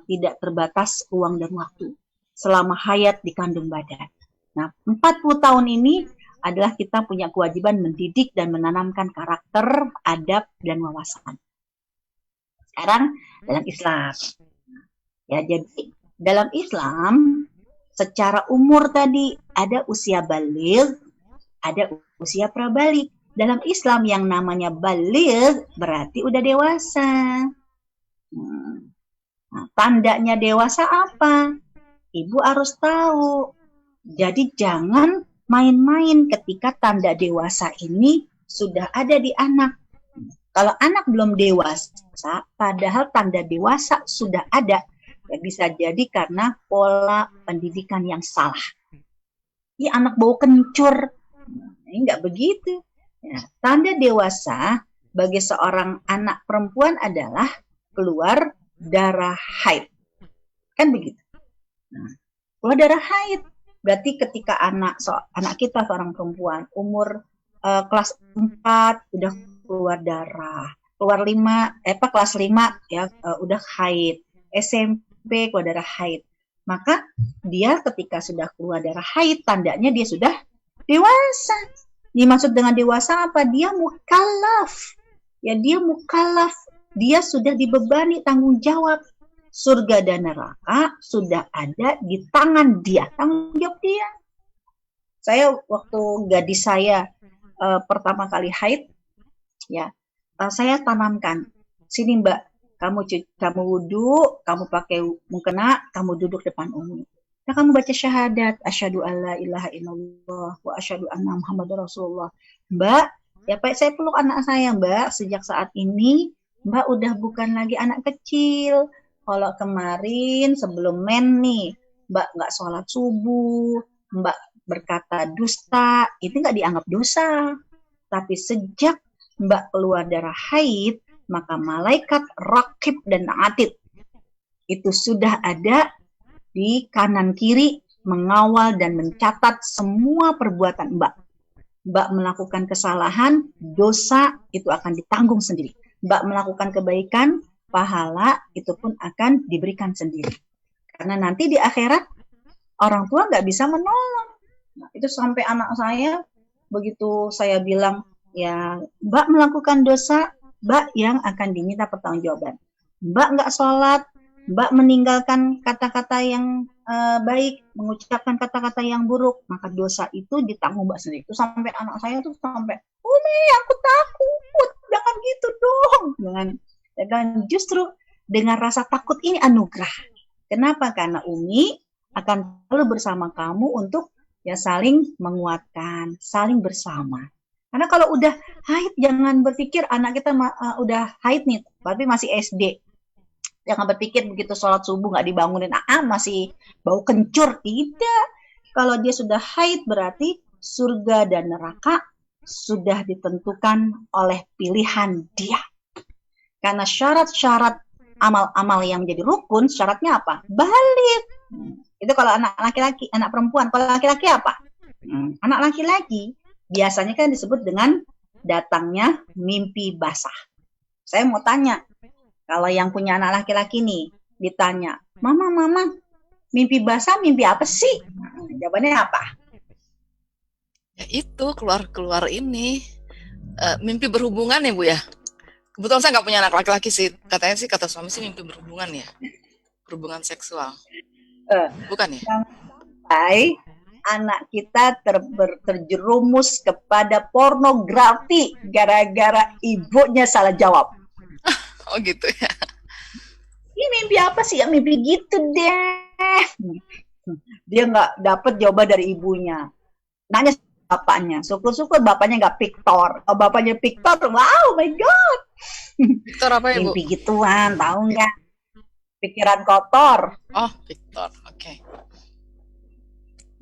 C: tidak terbatas ruang dan waktu selama hayat di kandung badan. Nah, 40 tahun ini adalah kita punya kewajiban mendidik dan menanamkan karakter, adab, dan wawasan. Sekarang dalam Islam. Ya, jadi dalam Islam secara umur tadi ada usia baligh, ada usia prabaligh. Dalam Islam yang namanya baligh berarti udah dewasa. Nah, tandanya dewasa apa? Ibu harus tahu. Jadi jangan main-main ketika tanda dewasa ini sudah ada di anak. Kalau anak belum dewasa, padahal tanda dewasa sudah ada, ya bisa jadi karena pola pendidikan yang salah. Ini anak bau kencur, ini nggak begitu. Ya, tanda dewasa bagi seorang anak perempuan adalah keluar darah haid, kan begitu. Nah, keluar darah haid berarti ketika anak kita seorang perempuan umur kelas 4 udah keluar darah, keluar kelas 5 ya udah haid, SMP keluar darah haid. Maka dia ketika sudah keluar darah haid tandanya dia sudah dewasa. Dimaksud dengan dewasa apa? Dia mukallaf. Ya dia mukallaf, dia sudah dibebani tanggung jawab. Surga dan neraka sudah ada di tangan dia, tanggung jawab dia. Saya waktu gadis saya pertama kali haid, ya, saya tanamkan, sini Mbak, kamu wudhu, kamu pakai mukena, kamu duduk depan Umi. Nah, kamu baca syahadat, asyhadu alla ilaha illallah wa asyhadu anna Muhammadar Rasulullah. Mbak, ya Pak, saya peluk anak saya Mbak, sejak saat ini Mbak udah bukan lagi anak kecil. Kalau kemarin sebelum men nih, Mbak nggak sholat subuh, Mbak berkata dusta, itu nggak dianggap dosa. Tapi sejak Mbak keluar darah haid, maka malaikat raqib dan atid itu sudah ada di kanan kiri mengawal dan mencatat semua perbuatan Mbak. Mbak melakukan kesalahan, dosa itu akan ditanggung sendiri. Mbak melakukan kebaikan, pahala itu pun akan diberikan sendiri. Karena nanti di akhirat orang tua nggak bisa menolong. Nah, itu sampai anak saya begitu saya bilang, ya Mbak melakukan dosa, Mbak yang akan diminta pertanggungjawaban. Mbak nggak sholat, Mbak meninggalkan kata-kata yang baik, mengucapkan kata-kata yang buruk, maka dosa itu ditanggung Mbak sendiri. Itu sampai anak saya tuh sampai, Umi aku takut, jangan gitu dong. Dan justru dengan rasa takut ini anugerah. Kenapa? Karena Umi akan selalu bersama kamu untuk ya saling menguatkan, saling bersama. Karena kalau udah haid, jangan berpikir anak kita udah haid nih, tapi masih SD. Jangan berpikir begitu sholat subuh nggak dibangunin, masih bau kencur. Tidak. Kalau dia sudah haid berarti surga dan neraka sudah ditentukan oleh pilihan dia. Karena syarat-syarat amal-amal yang menjadi rukun, syaratnya apa? Balik. Itu kalau anak laki-laki, anak perempuan. Kalau laki-laki apa? Anak laki-laki biasanya kan disebut dengan datangnya mimpi basah. Saya mau tanya, kalau yang punya anak laki-laki nih, ditanya, Mama, mimpi basah mimpi apa sih? Jawabannya apa?
B: Ya itu, keluar ini. Mimpi berhubungan ya Bu ya? Kebetulan saya nggak punya anak laki-laki sih. Katanya sih, kata suami sih mimpi berhubungan ya. Berhubungan seksual. Bukan ya?
C: Sampai anak kita terjerumus kepada pornografi gara-gara ibunya salah jawab.
B: Oh gitu ya.
C: Ini mimpi apa sih? Ya mimpi gitu deh. Dia nggak dapat jawaban dari ibunya. Nanya bapaknya. Syukur-syukur bapaknya nggak piktor. Kalau bapaknya piktor, wow, my God.
B: Victor apa ya, Bu?
C: Mimpi gituan, tahu nggak? Pikiran kotor.
B: Oh, Victor. Oke.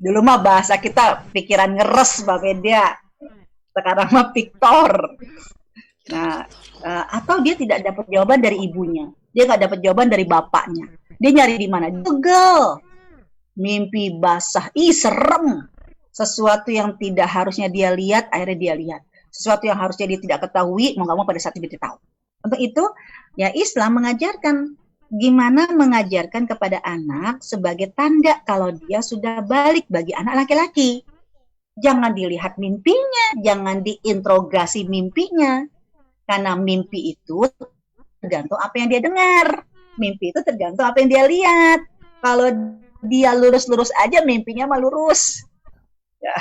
C: Dulu mah bahasa kita pikiran ngeres, Bapak dia. Sekarang mah piktor. Nah, atau dia tidak dapat jawaban dari ibunya. Dia nggak dapat jawaban dari bapaknya. Dia nyari di mana? Google. Mimpi basah. Ih, serem. Sesuatu yang tidak harusnya dia lihat, akhirnya dia lihat. Sesuatu yang harusnya dia tidak ketahui, mau nggak mau pada saat itu dia tahu. Untuk itu, ya Islam mengajarkan gimana mengajarkan kepada anak sebagai tanda kalau dia sudah balik bagi anak laki-laki. Jangan dilihat mimpinya, jangan diinterogasi mimpinya. Karena mimpi itu tergantung apa yang dia dengar. Mimpi itu tergantung apa yang dia lihat. Kalau dia lurus-lurus aja, mimpinya mah lurus. Ya.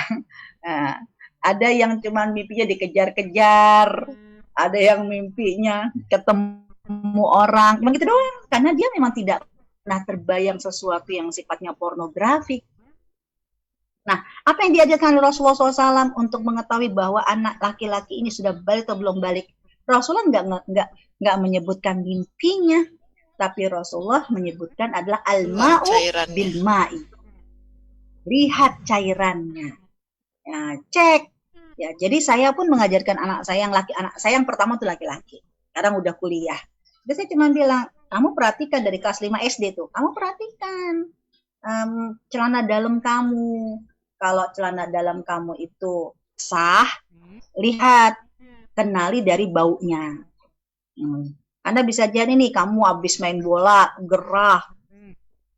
C: Nah, ada yang cuma mimpinya dikejar-kejar, ada yang mimpinya ketemu orang, memang gitu doang. Karena dia memang tidak pernah terbayang sesuatu yang sifatnya pornografi. Nah, apa yang diajarkan Rasulullah SAW untuk mengetahui bahwa anak laki-laki ini sudah balik atau belum balik? Rasulullah nggak menyebutkan mimpinya, tapi Rasulullah menyebutkan adalah al-ma'u bil ma'i. Lihat cairannya. Ya, cek. Ya, jadi saya pun mengajarkan anak saya yang pertama itu laki-laki. Sekarang udah kuliah. Jadi saya cuma bilang, kamu perhatikan dari kelas 5 SD tuh. Kamu perhatikan celana dalam kamu. Kalau celana dalam kamu itu sah, lihat, kenali dari baunya. Anda bisa jadi nih, kamu habis main bola, gerah,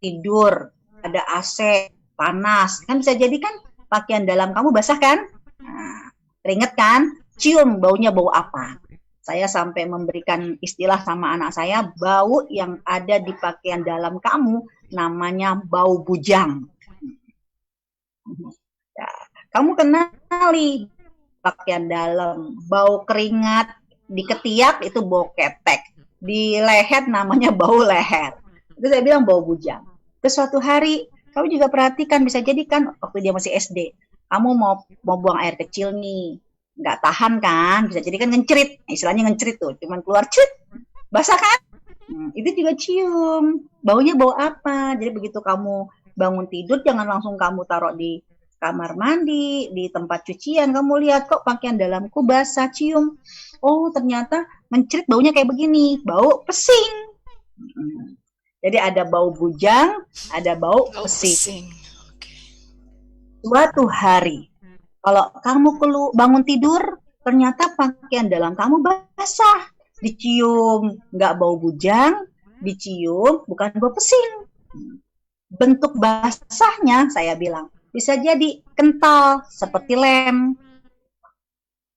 C: tidur, ada AC, panas. Kan bisa jadi kan pakaian dalam kamu basah kan? Nah, keringet kan? Cium baunya bau apa? Saya sampai memberikan istilah sama anak saya, bau yang ada di pakaian dalam kamu namanya bau bujang. Ya, kamu kenali pakaian dalam, bau keringat di ketiak itu bau ketek, di leher namanya bau leher. Itu saya bilang bau bujang. Terus suatu hari kamu juga perhatikan, bisa jadi kan waktu dia masih SD, kamu mau buang air kecil nih, nggak tahan kan, bisa jadi kan ngencerit, istilahnya ngencerit tuh, cuman keluar cerit, basah kan? Itu juga cium, baunya bau apa? Jadi begitu kamu bangun tidur, jangan langsung kamu taruh di kamar mandi, di tempat cucian, kamu lihat kok pakaian dalamku basah, cium. Oh ternyata ngencerit baunya kayak begini, bau pesing. Jadi ada bau bujang, ada bau pesing. Suatu hari, kalau kamu bangun tidur, ternyata pakaian dalam kamu basah. Dicium, nggak bau bujang, dicium, bukan bau pesing. Bentuk basahnya, saya bilang, bisa jadi kental, seperti lem,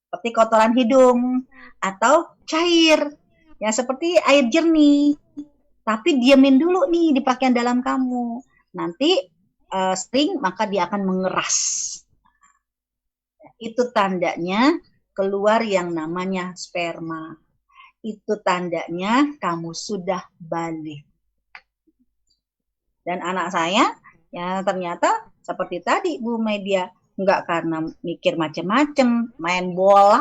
C: seperti kotoran hidung, atau cair, ya seperti air jernih. Tapi diamin dulu nih di pakaian dalam kamu. Nanti sering maka dia akan mengeras. Itu tandanya keluar yang namanya sperma. Itu tandanya kamu sudah balik. Dan anak saya ya ternyata seperti tadi Bu Media, nggak karena mikir macam-macam, main bola.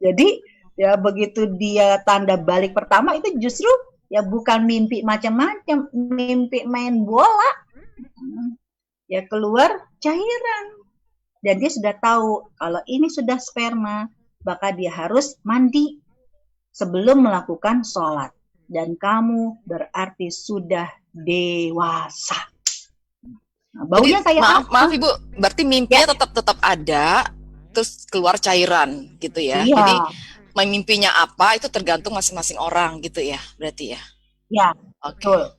C: Jadi ya begitu dia tanda balik pertama itu justru ya bukan mimpi macam-macam, mimpi main bola. Ya keluar cairan. Dan dia sudah tahu kalau ini sudah sperma, maka dia harus mandi sebelum melakukan sholat. Dan kamu berarti sudah dewasa. Nah, baunya
B: jadi,
C: kayak
B: maaf Ibu, berarti mimpinya tetap ada, terus keluar cairan gitu ya.
C: Iya.
B: Jadi mimpinya apa itu tergantung masing-masing orang gitu ya, berarti ya.
C: Ya, betul.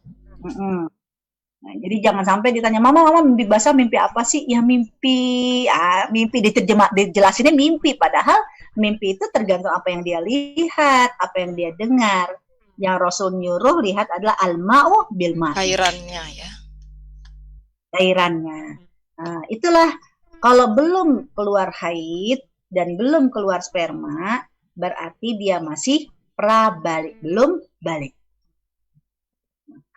C: Nah, jadi jangan sampai ditanya, mama mimpi basah mimpi apa sih? Ya mimpi dijelasinnya mimpi, padahal mimpi itu tergantung apa yang dia lihat, apa yang dia dengar. Yang Rasul nyuruh lihat adalah al-ma'u bil ma'.
B: Cairannya ya.
C: cairannya. Nah, itulah kalau belum keluar haid dan belum keluar sperma, berarti dia masih prabalik, belum balik.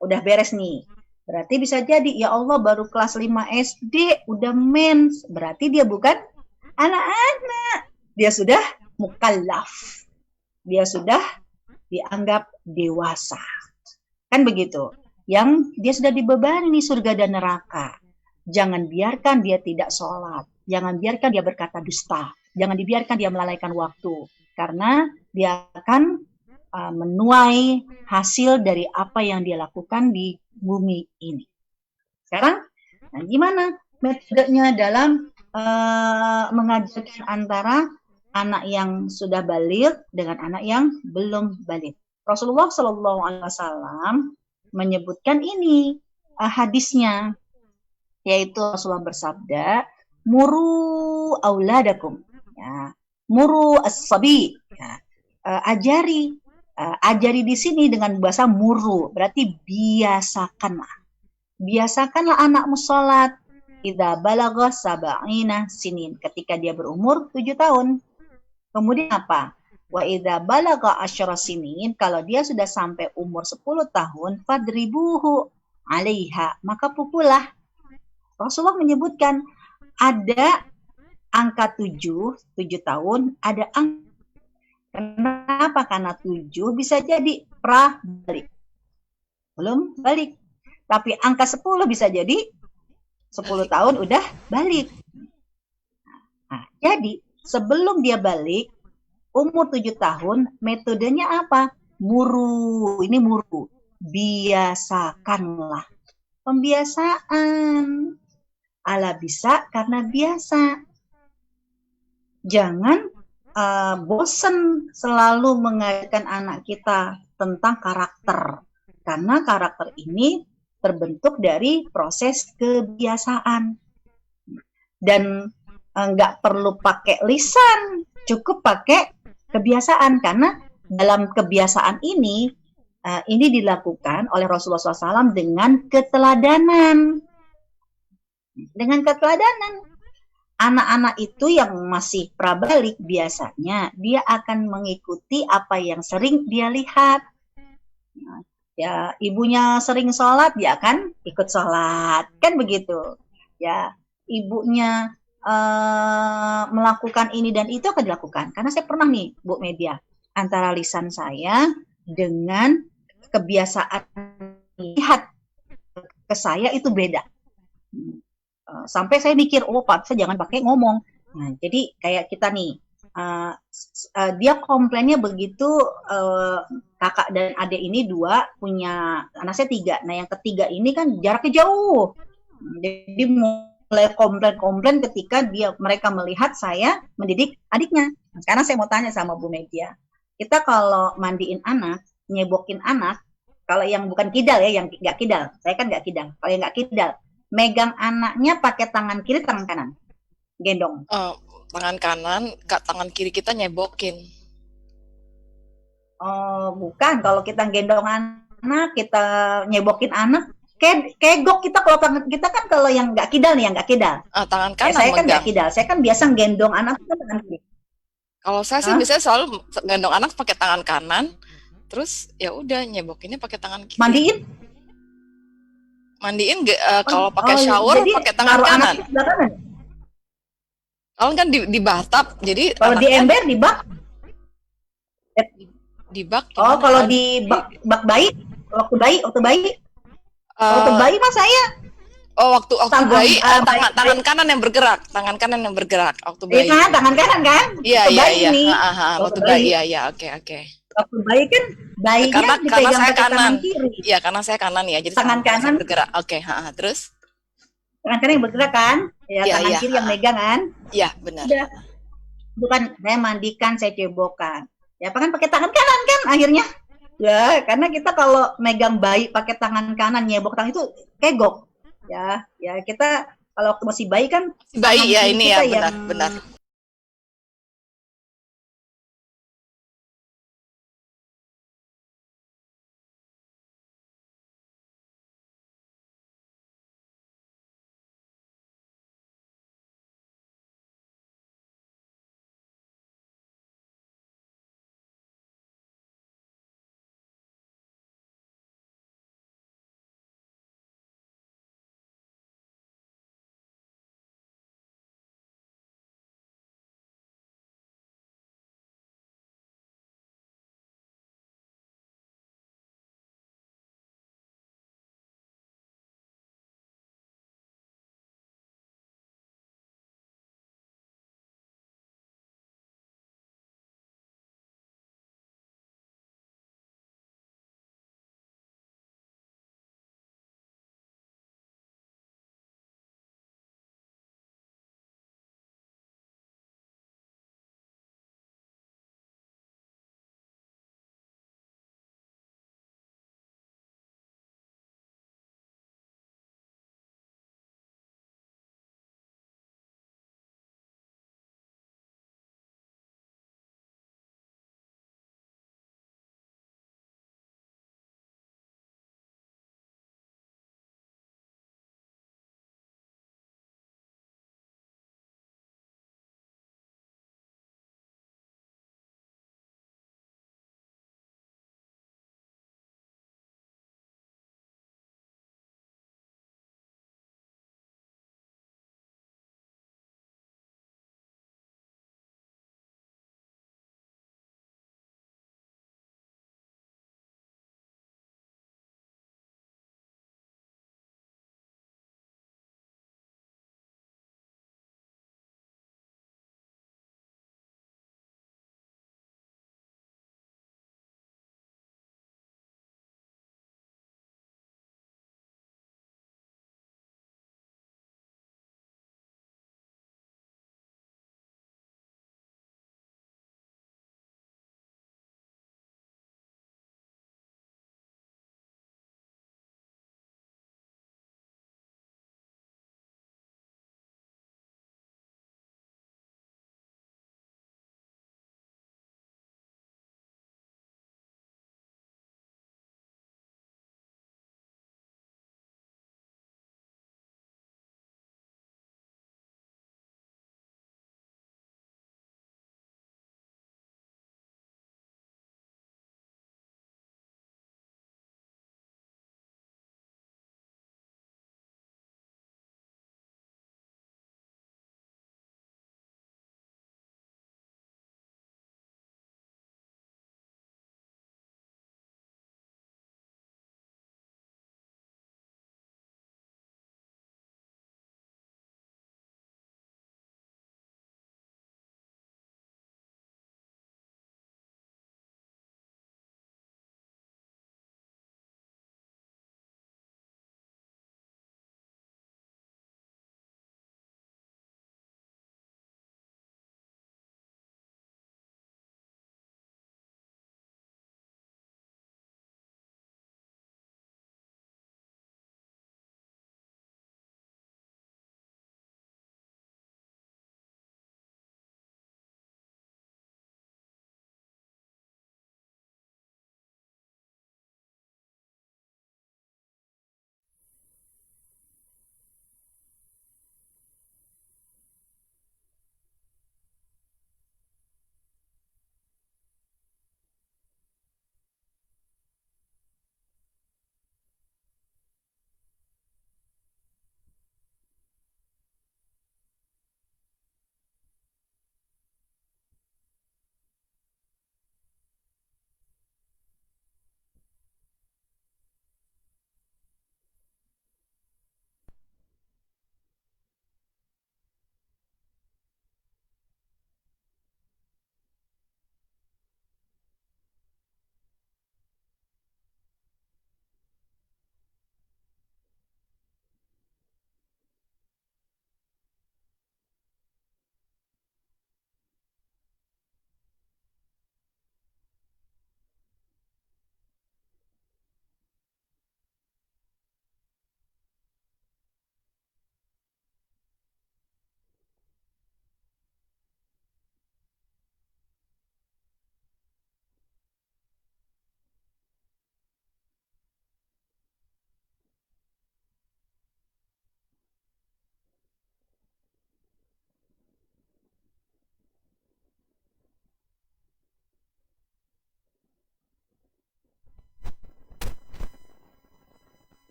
C: Udah beres nih. Berarti bisa jadi, ya Allah baru kelas 5 SD, udah mens. Berarti dia bukan anak-anak. Dia sudah mukallaf. Dia sudah dianggap dewasa. Kan begitu. Yang dia sudah dibebani nih surga dan neraka. Jangan biarkan dia tidak sholat. Jangan biarkan dia berkata dusta. Jangan dibiarkan dia melalaikan waktu. Karena dia akan menuai hasil dari apa yang dia lakukan di bumi ini. Sekarang, nah gimana metodenya dalam mengajarkan antara anak yang sudah baligh dengan anak yang belum baligh? Rasulullah Shallallahu Alaihi Wasallam menyebutkan ini hadisnya, yaitu Rasulullah bersabda, muru auladakum, ya, muru as-sabi, ya, ajari di sini dengan bahasa muru, berarti biasakanlah anakmu sholat. Idza balagha sab'ina sinin, ketika dia berumur 7 tahun. Kemudian apa? Wa idza balagha asyra sinin, kalau dia sudah sampai umur 10 tahun, fadribuhu 'alaiha, maka pukullah. Rasulullah menyebutkan ada angka 7 tahun, ada angka. Kenapa? Karena 7 bisa jadi balik. Belum balik. Tapi angka 10 bisa jadi 10 tahun udah balik. Nah, jadi sebelum dia balik, umur 7 tahun, metodenya apa? Muru. Ini muru. Biasakanlah. Pembiasaan. Ala bisa karena biasa. Jangan bosan selalu mengajarkan anak kita tentang karakter. Karena karakter ini terbentuk dari proses kebiasaan. Dan nggak perlu pakai lisan, cukup pakai kebiasaan. Karena dalam kebiasaan ini dilakukan oleh Rasulullah SAW dengan keteladanan. Dengan keteladanan. Anak-anak itu yang masih prabalik biasanya dia akan mengikuti apa yang sering dia lihat. Nah, ya, ibunya sering sholat, dia akan ikut sholat, kan begitu. Ya, ibunya melakukan ini dan itu akan dilakukan. Karena saya pernah nih, Bu Media, antara lisan saya dengan kebiasaan lihat ke saya itu beda. Sampai saya mikir, Pak, saya jangan pakai ngomong. Nah, jadi kayak kita nih, dia komplainnya begitu, kakak dan adik ini 2, punya anak saya 3. Nah, yang ketiga ini kan jaraknya jauh. Jadi mulai komplain ketika mereka melihat saya mendidik adiknya. Nah, sekarang saya mau tanya sama Bu Media. Kita kalau mandiin anak, nyebokin anak, kalau yang bukan kidal ya, yang nggak kidal. Saya kan nggak kidal. Kalau yang nggak kidal, megang anaknya pakai tangan kiri, tangan kanan. Gendong.
B: Tangan kanan, tangan kiri kita nyebokin.
C: Oh, bukan. Kalau kita gendong anak, kita nyebokin anak, kegok kita. Kalau tangan kita kan, kalau yang nggak kidal nih, yang nggak kidal.
B: Tangan kanan
C: saya kan nggak kidal. Saya kan biasa gendong anak itu tangan kiri.
B: Kalau saya sih biasanya selalu gendong anak pakai tangan kanan, terus ya udah nyebokinnya pakai tangan kiri. Mandiin kalau pakai shower pakai tangan kanan. Kalau kan di bathtub, jadi
C: kalau di ember, di bak.
B: Di bak.
C: Oh, kalau di bak bayi, waktu bayi mas saya.
B: Oh, waktu bayi tangan kanan yang bergerak, waktu bayi.
C: Iya, tangan kanan kan?
B: Iya. Waktu bayi, iya, oke.
C: Waktu bayi kan bayinya
B: karena saya kanan.
C: Tangan kiri.
B: Iya, karena saya kanan ya. Jadi
C: tangan kanan
B: bergerak. Oke, terus?
C: Tangan kanan yang bergerak kan? Ya, tangan kiri yang megang kan?
B: Iya, benar.
C: Bukan saya mandikan, saya cebokan. Ya, kan pakai tangan kanan kan akhirnya? Ya, karena kita kalau megang bayi pakai tangan kanan, nyebok tangan itu kegok. Ya kita kalau waktu masih bayi kan
B: bayi ya, ini ya, benar.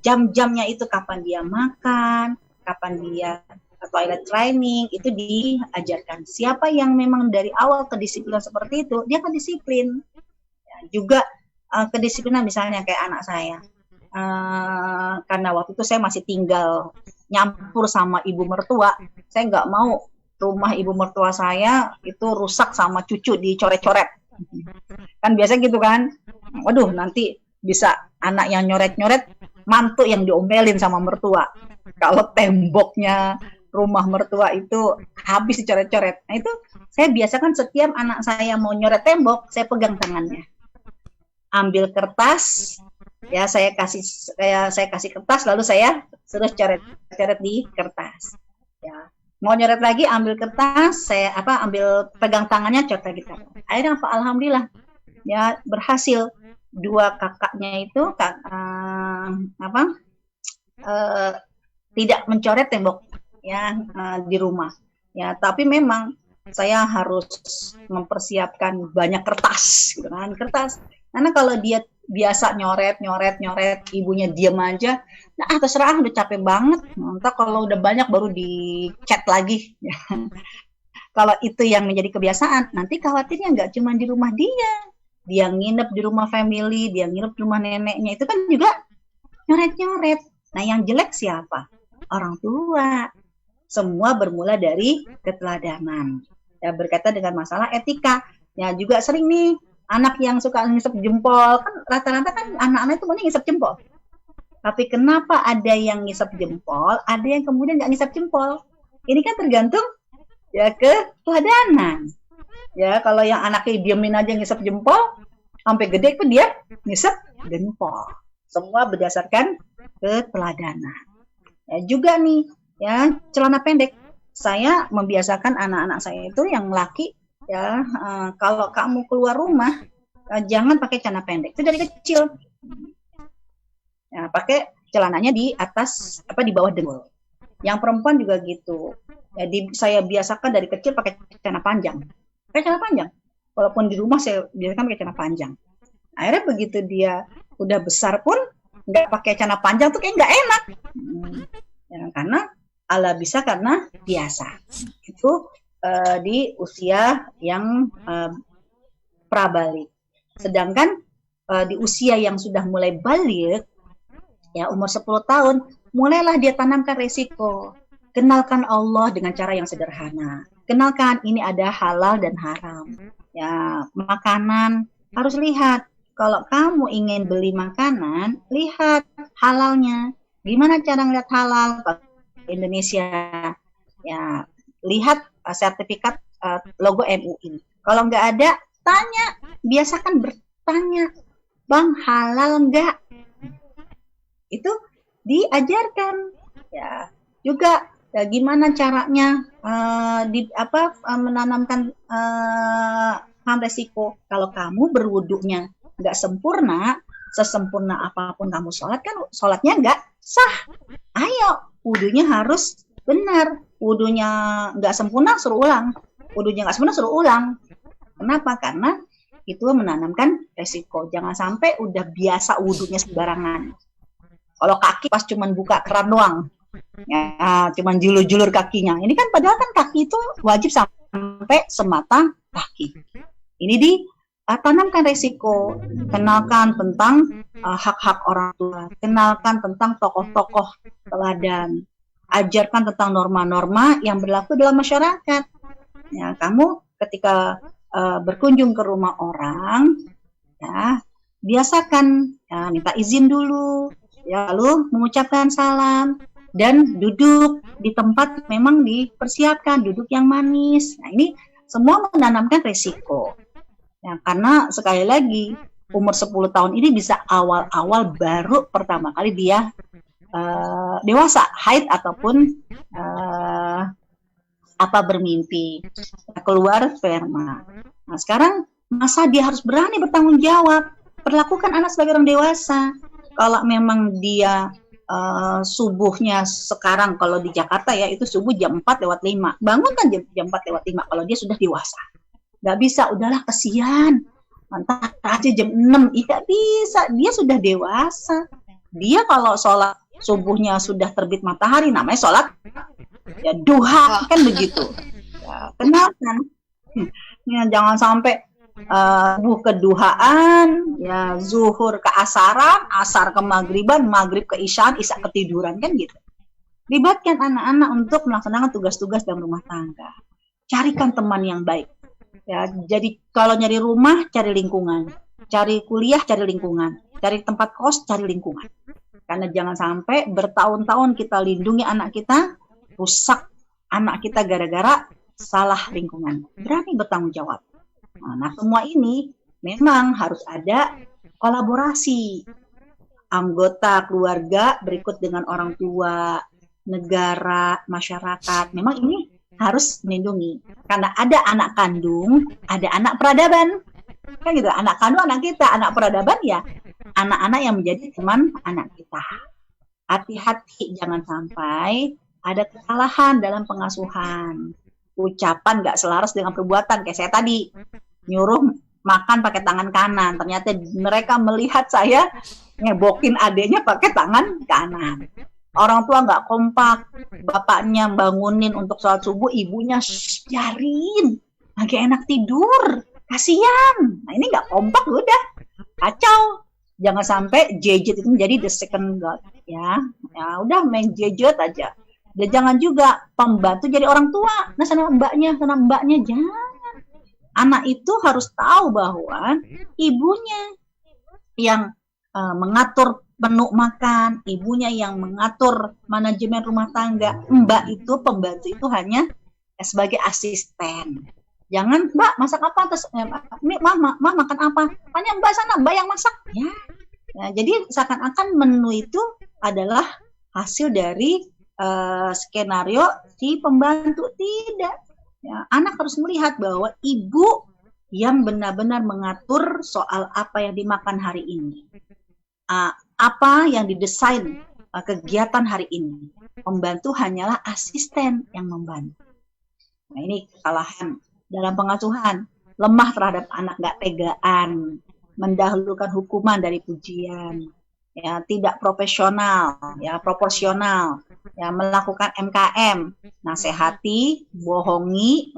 C: jam-jamnya itu kapan dia makan, kapan dia toilet training, itu diajarkan. Siapa yang memang dari awal kedisiplinan seperti itu, dia akan disiplin. Ya, juga kedisiplinan misalnya kayak anak saya. Karena waktu itu saya masih tinggal nyampur sama ibu mertua, saya nggak mau rumah ibu mertua saya itu rusak sama cucu dicoret-coret. Kan biasa gitu kan. Waduh, nanti bisa anak yang nyoret-nyoret, mantu yang diomelin sama mertua. Kalau temboknya rumah mertua itu habis dicoret-coret. Nah itu saya biasakan setiap anak saya mau nyoret tembok, saya pegang tangannya. Ambil kertas, ya saya kasih kertas, lalu saya suruh coret-coret di kertas. Ya. Mau nyoret lagi, ambil kertas, saya ambil pegang tangannya, coret lagi. Akhirnya alhamdulillah ya berhasil. Dua kakaknya itu tidak mencoret tembok ya di rumah. Ya, tapi memang saya harus mempersiapkan banyak kertas, gitu kan, kertas. Karena kalau dia biasa nyoret, ibunya diam aja, nah terserah, udah capek banget. Entah kalau udah banyak baru di chat lagi. Kalau itu yang menjadi kebiasaan, nanti khawatirnya nggak cuma di rumah dia nginep di rumah family, dia nginep di rumah neneknya, itu kan juga nyoret-nyoret. Nah yang jelek siapa? Orang tua. Semua bermula dari keteladanan. Ya, berkaitan dengan masalah etika. Ya juga sering nih anak yang suka ngisep jempol, kan rata-rata kan anak-anak itu maunya ngisep jempol. Tapi kenapa ada yang ngisep jempol, ada yang kemudian nggak ngisep jempol? Ini kan tergantung ya keteladanan. Ya kalau yang anaknya diemin aja ngisep jempol, sampai gede itu dia ngisep jempol. Semua berdasarkan keteladanan. Ya juga nih, ya celana pendek. Saya membiasakan anak-anak saya itu yang laki, ya kalau kamu keluar rumah jangan pakai celana pendek. Itu dari kecil. Ya, pakai celananya di atas di bawah dengkul. Yang perempuan juga gitu. Jadi saya biasakan dari kecil pakai celana panjang. Pakai celana panjang. Walaupun di rumah saya biasakan pakai celana panjang. Akhirnya begitu dia udah besar pun nggak pakai celana panjang tuh kayak nggak enak. Ya, karena ala bisa karena biasa. Itu di usia yang prabalik. Sedangkan di usia yang sudah mulai balik, ya umur 10 tahun, mulailah dia tanamkan resiko. Kenalkan Allah dengan cara yang sederhana. Kenalkan ini ada halal dan haram. Ya, makanan harus lihat. Kalau kamu ingin beli makanan, lihat halalnya. Gimana cara ngeliat halal? Indonesia, ya lihat sertifikat logo MUI. Kalau nggak ada, tanya, biasakan bertanya, Bang halal nggak? Itu diajarkan, ya juga ya, gimana caranya menanamkan paham resiko. Kalau kamu berwudunya nggak sempurna, sesempurna apapun kamu sholat kan sholatnya nggak sah. Ayo, wudunya harus benar. Wudunya nggak sempurna, suruh ulang. Wudunya nggak sempurna, suruh ulang. Kenapa? Karena itu menanamkan resiko. Jangan sampai udah biasa wudunya sembarangan. Kalau kaki pas cuman buka keran doang, ya cuman julur-julur kakinya. Ini kan padahal kan kaki itu wajib sampai semata kaki. Ini ditanamkan resiko. Kenalkan tentang hak-hak orang tua. Kenalkan tentang tokoh-tokoh teladan. Ajarkan tentang norma-norma yang berlaku dalam masyarakat. Ya, kamu ketika berkunjung ke rumah orang, ya biasakan ya, minta izin dulu, ya, lalu mengucapkan salam dan duduk di tempat memang dipersiapkan, duduk yang manis. Nah, ini semua menanamkan resiko. Ya, karena sekali lagi umur 10 tahun ini bisa awal-awal baru pertama kali dia dewasa, haid ataupun bermimpi, keluar sperma. Nah, sekarang masa dia harus berani bertanggung jawab. Perlakukan anak sebagai orang dewasa. Kalau memang dia subuhnya sekarang, kalau di Jakarta ya itu subuh jam 4:05. Bangunkan jam 4:05 kalau dia sudah dewasa. Nggak bisa, udahlah kesian. Mantap aja jam 6. Tidak bisa, dia sudah dewasa. Dia kalau sholat subuhnya sudah terbit matahari, namanya sholat ya duha, kan begitu. Ya, kenapa? Ya, jangan sampai subuh keduhaan, ya zuhur ke asaran, asar ke maghriban, maghrib ke isyaan, isya ketiduran, kan gitu. Libatkan anak-anak untuk melaksanakan tugas-tugas dalam rumah tangga. Carikan teman yang baik. Ya, jadi kalau nyari rumah, cari lingkungan. Cari kuliah, cari lingkungan. Cari tempat kos, cari lingkungan. Karena jangan sampai bertahun-tahun kita lindungi anak kita, rusak anak kita gara-gara salah lingkungan. Berani bertanggung jawab. Nah, semua ini memang harus ada kolaborasi. Anggota keluarga berikut dengan orang tua, negara, masyarakat. Memang ini harus melindungi. Karena ada anak kandung, ada anak peradaban. Kan gitu, anak kandung anak kita, anak peradaban ya anak-anak yang menjadi teman anak kita. Hati-hati jangan sampai ada kesalahan dalam pengasuhan. Ucapan nggak selaras dengan perbuatan. Kayak saya tadi, nyuruh makan pakai tangan kanan. Ternyata mereka melihat saya ngebokin adiknya pakai tangan kanan. Orang tua nggak kompak. Bapaknya bangunin untuk sholat subuh, ibunya biarin. Lagi enak tidur. Kasian. Nah ini nggak kompak udah. Kacau. Jangan sampai gadget itu menjadi the second god, ya. Ya udah main gadget aja. Dan jangan juga pembantu jadi orang tua. Nah sana mbaknya jangan. Anak itu harus tahu bahwa ibunya yang mengatur menu makan, ibunya yang mengatur manajemen rumah tangga. Mbak itu, pembantu itu hanya sebagai asisten. Jangan, Mbak masak apa? Terus, Mama makan apa? Tanya Mbak sana, Mbak yang masak. Ya. Nah, jadi seakan-akan menu itu adalah hasil dari skenario si pembantu. Tidak. Ya, anak harus melihat bahwa ibu yang benar-benar mengatur soal apa yang dimakan hari ini. Apa yang didesain kegiatan hari ini. Pembantu hanyalah asisten yang membantu. Nah, ini kesalahan dalam pengasuhan, lemah terhadap anak, nggak tegaan, mendahulukan hukuman dari pujian, ya tidak profesional, ya proporsional, ya melakukan MKM, nasihati, bohongi,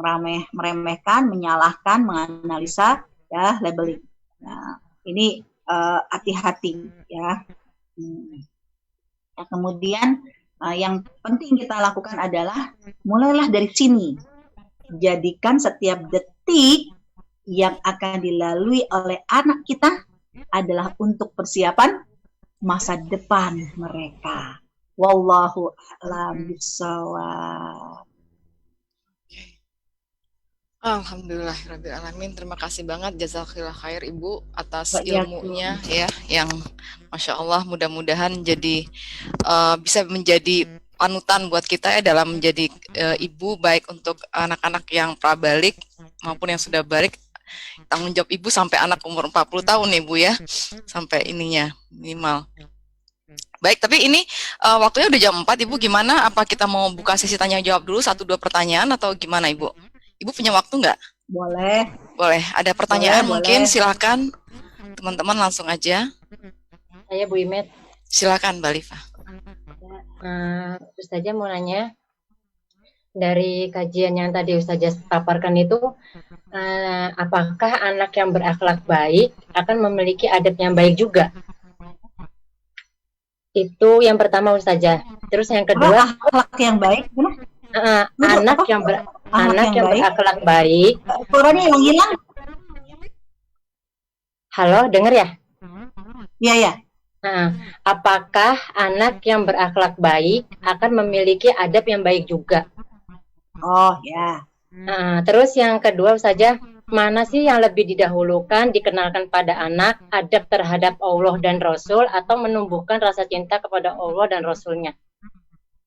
C: meremehkan, menyalahkan, menganalisa, ya labeling. Nah, ini hati-hati, ya. Kemudian yang penting kita lakukan adalah mulailah dari sini. Jadikan setiap detik yang akan dilalui oleh anak kita adalah untuk persiapan masa depan mereka. Wallahu a'lam bishawab.
B: Alhamdulillahirabbil alamin. Terima kasih banget jazakallah khair Ibu atas ilmunya ya, yang Masya Allah, mudah-mudahan jadi bisa menjadi panutan buat kita ya dalam menjadi ibu, baik untuk anak-anak yang prabalik maupun yang sudah balik. Tanggung jawab ibu sampai anak umur 40 tahun nih Bu ya, sampai ininya minimal. Baik, tapi ini waktunya udah jam 4 Ibu, gimana? Apa kita mau buka sesi tanya jawab dulu 1-2 pertanyaan atau gimana Ibu? Ibu punya waktu nggak?
C: Boleh.
B: Boleh, ada pertanyaan
C: boleh,
B: mungkin,
C: boleh.
B: Silakan teman-teman langsung aja.
D: Saya Bu Imet.
B: Silakan Mbak Liva.
D: Ustazah mau nanya, dari kajian yang tadi Ustazah paparkan itu, apakah anak yang berakhlak baik akan memiliki adab yang baik juga? Itu yang pertama Ustazah. Terus yang kedua,
C: akhlak yang baik,
D: anak yang berakhlak baik.
C: Suaranya yang hilang.
D: Halo, dengar ya?
C: Iya ya.
D: Apakah anak yang berakhlak baik akan memiliki adab yang baik juga?
C: Oh ya.
D: Terus yang kedua saja, mana sih yang lebih didahulukan dikenalkan pada anak, adab terhadap Allah dan Rasul, atau menumbuhkan rasa cinta kepada Allah dan Rasulnya?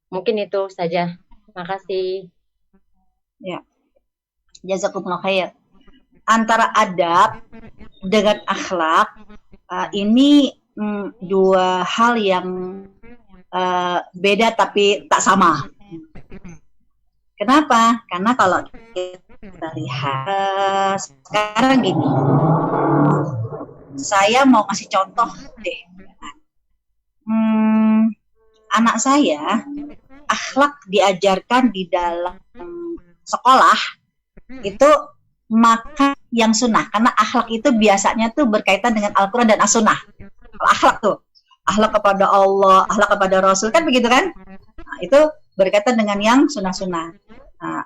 D: Mungkin itu saja. Makasih.
C: Ya. Jazakumullah khair. Antara adab dengan akhlak ini dua hal yang beda tapi tak sama. Kenapa? Karena kalau kita lihat sekarang gini, saya mau kasih contoh deh. anak saya akhlak diajarkan di dalam sekolah itu makan yang sunnah, karena akhlak itu biasanya tuh berkaitan dengan Al-Quran dan As-Sunnah. Kalau akhlak tuh, akhlak kepada Allah, akhlak kepada Rasul, kan begitu kan? Nah, itu berkaitan dengan yang sunnah-sunnah. Nah,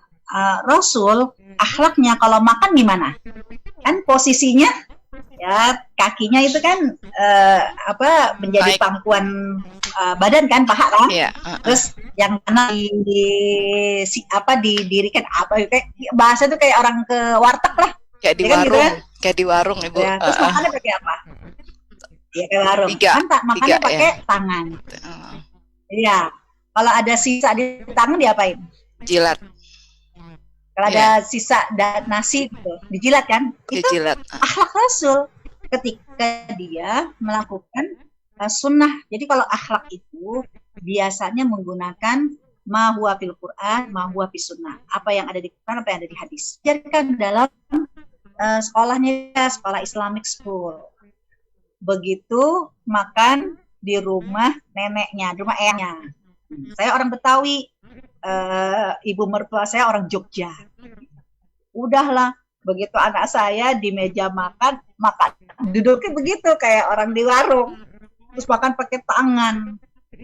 C: Rasul, akhlaknya kalau makan gimana? Kan posisinya, ya kakinya itu kan menjadi
B: Baik.
C: pangkuan badan kan, paha kan?
B: Iya.
C: Terus yang mana didirikan kayak bahasa tuh kayak orang ke warteg lah.
B: Kayak di
C: Ya kan gitu
B: warung,
C: kan?
B: kayak di warung Ibu.
C: Ya, terus makannya pakai apa? Ya kayak warung.
B: Tiga.
C: Kan makannya
B: Tiga,
C: pakai tangan. Iya. Kalau ada sisa di tangan diapain?
B: Jilat,
C: Kalau ada sisa nasi gitu, dijilat kan? Itu
B: dijilat.
C: akhlak Rasul ketika dia melakukan sunnah. Jadi kalau akhlak itu biasanya menggunakan ma huwa fil Quran, ma huwa fis sunnah. Apa yang ada di Quran, apa yang ada di hadis. Diajarkan dalam sekolahnya, sekolah Islamic School. Begitu makan di rumah neneknya, di rumah eyangnya. Saya orang Betawi, ibu mertua saya orang Jogja. Udahlah, begitu anak saya di meja makan duduknya begitu kayak orang di warung. Terus makan pakai tangan.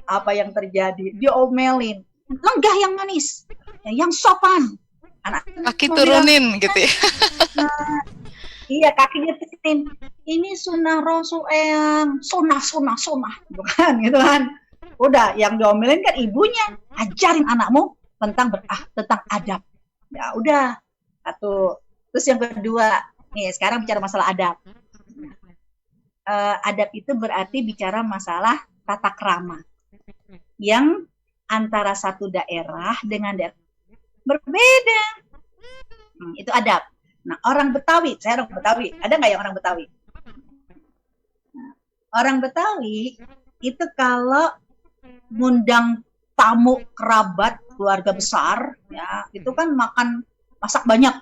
C: Apa yang terjadi? Diomelin. Lenggah yang manis, yang sopan. Anak
B: Kaki turunin gitu ya.
C: Iya, kakinya turunin. Ini sunnah Rasul yang sunnah, bukan gitu kan? Udah, yang diomelin kan ibunya. Ajarin anakmu tentang tentang adab. Ya udah, satu. Terus yang kedua, nih sekarang bicara masalah adab. Adab itu berarti bicara masalah tata krama yang antara satu daerah dengan daerah berbeda. Itu adab. Nah, orang Betawi, saya orang Betawi, ada nggak yang orang Betawi? Nah, orang Betawi itu kalau ngundang tamu kerabat keluarga besar, ya itu kan masak banyak,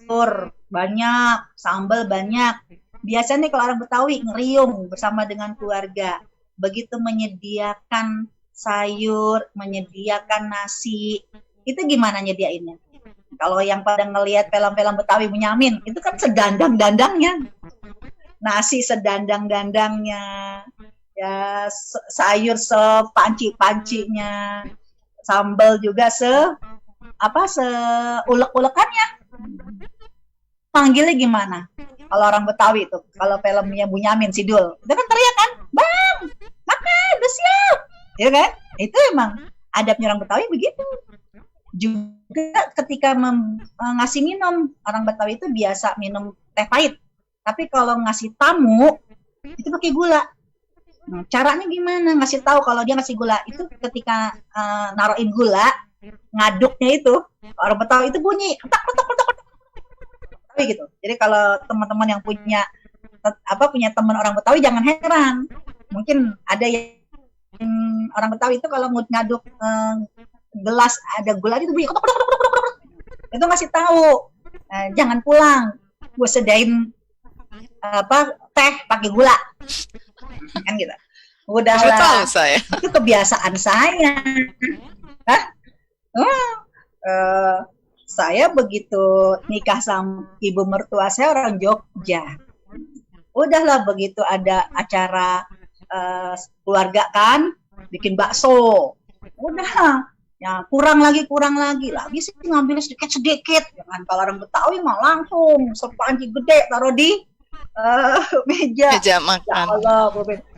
C: telur banyak, sambal banyak. Biasanya kalau orang Betawi ngeriung bersama dengan keluarga. Begitu menyediakan sayur, menyediakan nasi, itu gimana nyediainnya? Kalau yang pada ngelihat film-film Betawi Bunyamin, itu kan sedandang-dandangnya. Nasi sedandang-dandangnya. Ya, sayur sepanci-pancinya. Sambal juga seulek-ulekannya. Panggilnya gimana? Kalau orang Betawi itu, kalau filmnya Bunyamin Sidul, itu kan teriak kan, "Bang, makan, udah siap." Ya kan? Itu emang adabnya orang Betawi begitu. Juga ketika ngasih minum, orang Betawi itu biasa minum teh pahit. Tapi kalau ngasih tamu, itu pakai gula. Nah, caranya gimana? Ngasih tahu kalau dia ngasih gula, itu ketika naruhin gula, ngaduknya itu, orang Betawi itu bunyi, gitu. Jadi kalau teman-teman yang punya teman orang Betawi jangan heran. Mungkin ada yang orang Betawi itu kalau ngaduk gelas ada gula itu bunyi itu ngasih tahu. Jangan pulang, gue sedain teh pakai gula. Kan gitu. Udahlah. Itu kebiasaan saya. Saya begitu nikah sama ibu mertua saya orang Jogja. Udahlah begitu ada acara keluarga kan, bikin bakso. Udah, ya kurang lagi sih ngambil sedikit. Jangan kalau orang Betawi mah langsung sepanci gede taruh di meja
B: makan.
C: Ya Allah,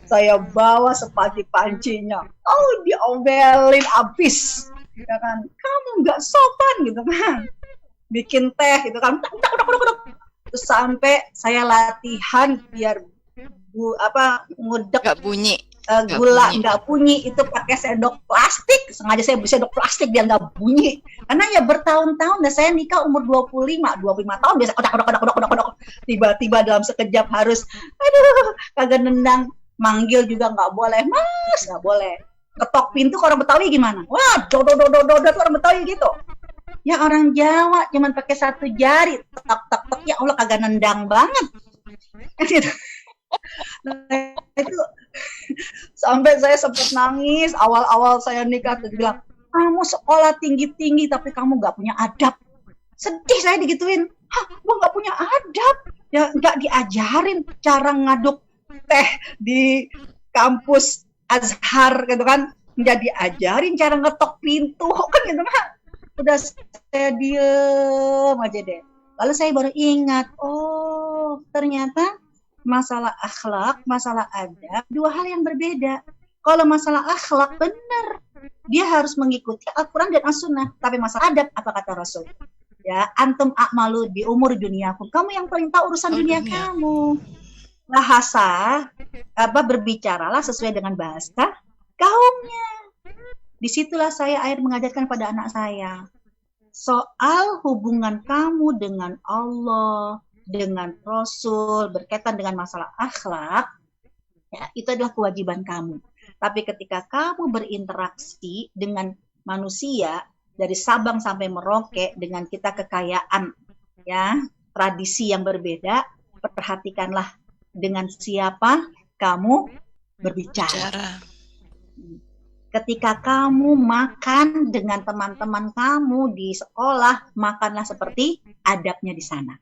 C: saya bawa sepanci-pancinya. Oh, diomelin abis. Ya kan, kamu nggak sopan gitu kan, bikin teh gitu kan, terus sampai saya latihan biar ngudek
B: nggak bunyi,
C: gula nggak bunyi itu pakai sendok plastik, sengaja saya beli sendok plastik biar nggak bunyi, karena ya bertahun-tahun dan saya nikah umur 25 tahun biasa kodok, tiba-tiba dalam sekejap harus, kagak nendang, manggil juga nggak boleh, Mas, nggak boleh. Ketok pintu ke orang Betawi gimana? Wah, dodo orang Betawi gitu. Ya orang Jawa cuman pakai satu jari, tek ya Allah kagak nendang banget. Gitu. Nah, itu sampai saya sempat nangis awal-awal saya nikah tuh bilang, kamu sekolah tinggi-tinggi tapi kamu nggak punya adab. Sedih saya digituin. Hah, gua nggak punya adab? Ya nggak diajarin cara ngaduk teh di kampus Azhar gitu kan. Nggak diajarin cara ngetok pintu kan gitu kan. Udah saya diem aja deh. Lalu saya baru ingat, oh ternyata masalah akhlak, masalah adab, dua hal yang berbeda. Kalau masalah akhlak benar, dia harus mengikuti Al-Quran dan As-Sunnah. Tapi masalah adab, apa kata Rasul? Ya, antum a'malu di umur duniakum. Kamu yang paling tahu urusan dunia kamu. Bahasa, berbicaralah sesuai dengan bahasa kaumnya. Disitulah saya mengajarkan pada anak saya. Soal hubungan kamu dengan Allah, dengan Rasul, berkaitan dengan masalah akhlak, ya, itu adalah kewajiban kamu. Tapi ketika kamu berinteraksi dengan manusia dari Sabang sampai Merauke dengan kita kekayaan, ya, tradisi yang berbeda, perhatikanlah dengan siapa kamu berbicara. Ketika kamu makan dengan teman-teman kamu di sekolah, makanlah seperti adabnya di sana.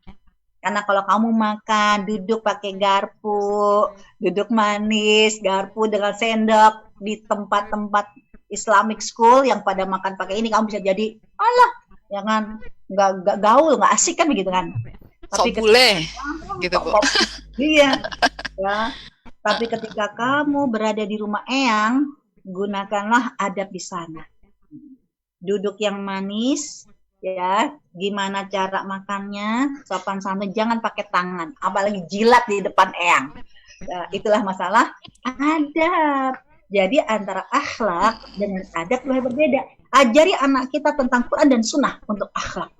C: Karena kalau kamu makan, duduk pakai garpu, duduk manis, garpu dengan sendok di tempat-tempat Islamic school yang pada makan pakai ini, kamu bisa jadi, alah, jangan nggak gaul, nggak asik kan begitu kan? Tapi
B: boleh, gitu Bu.
C: Iya, ya. Tapi ketika kamu berada di rumah eyang, gunakanlah adab di sana. Duduk yang manis. Ya, gimana cara makannya, sopan santun, jangan pakai tangan, apalagi jilat di depan eyang. Nah, itulah masalah adab. Jadi antara akhlak dengan adab lebih berbeda. Ajari anak kita tentang Quran dan Sunnah untuk akhlak.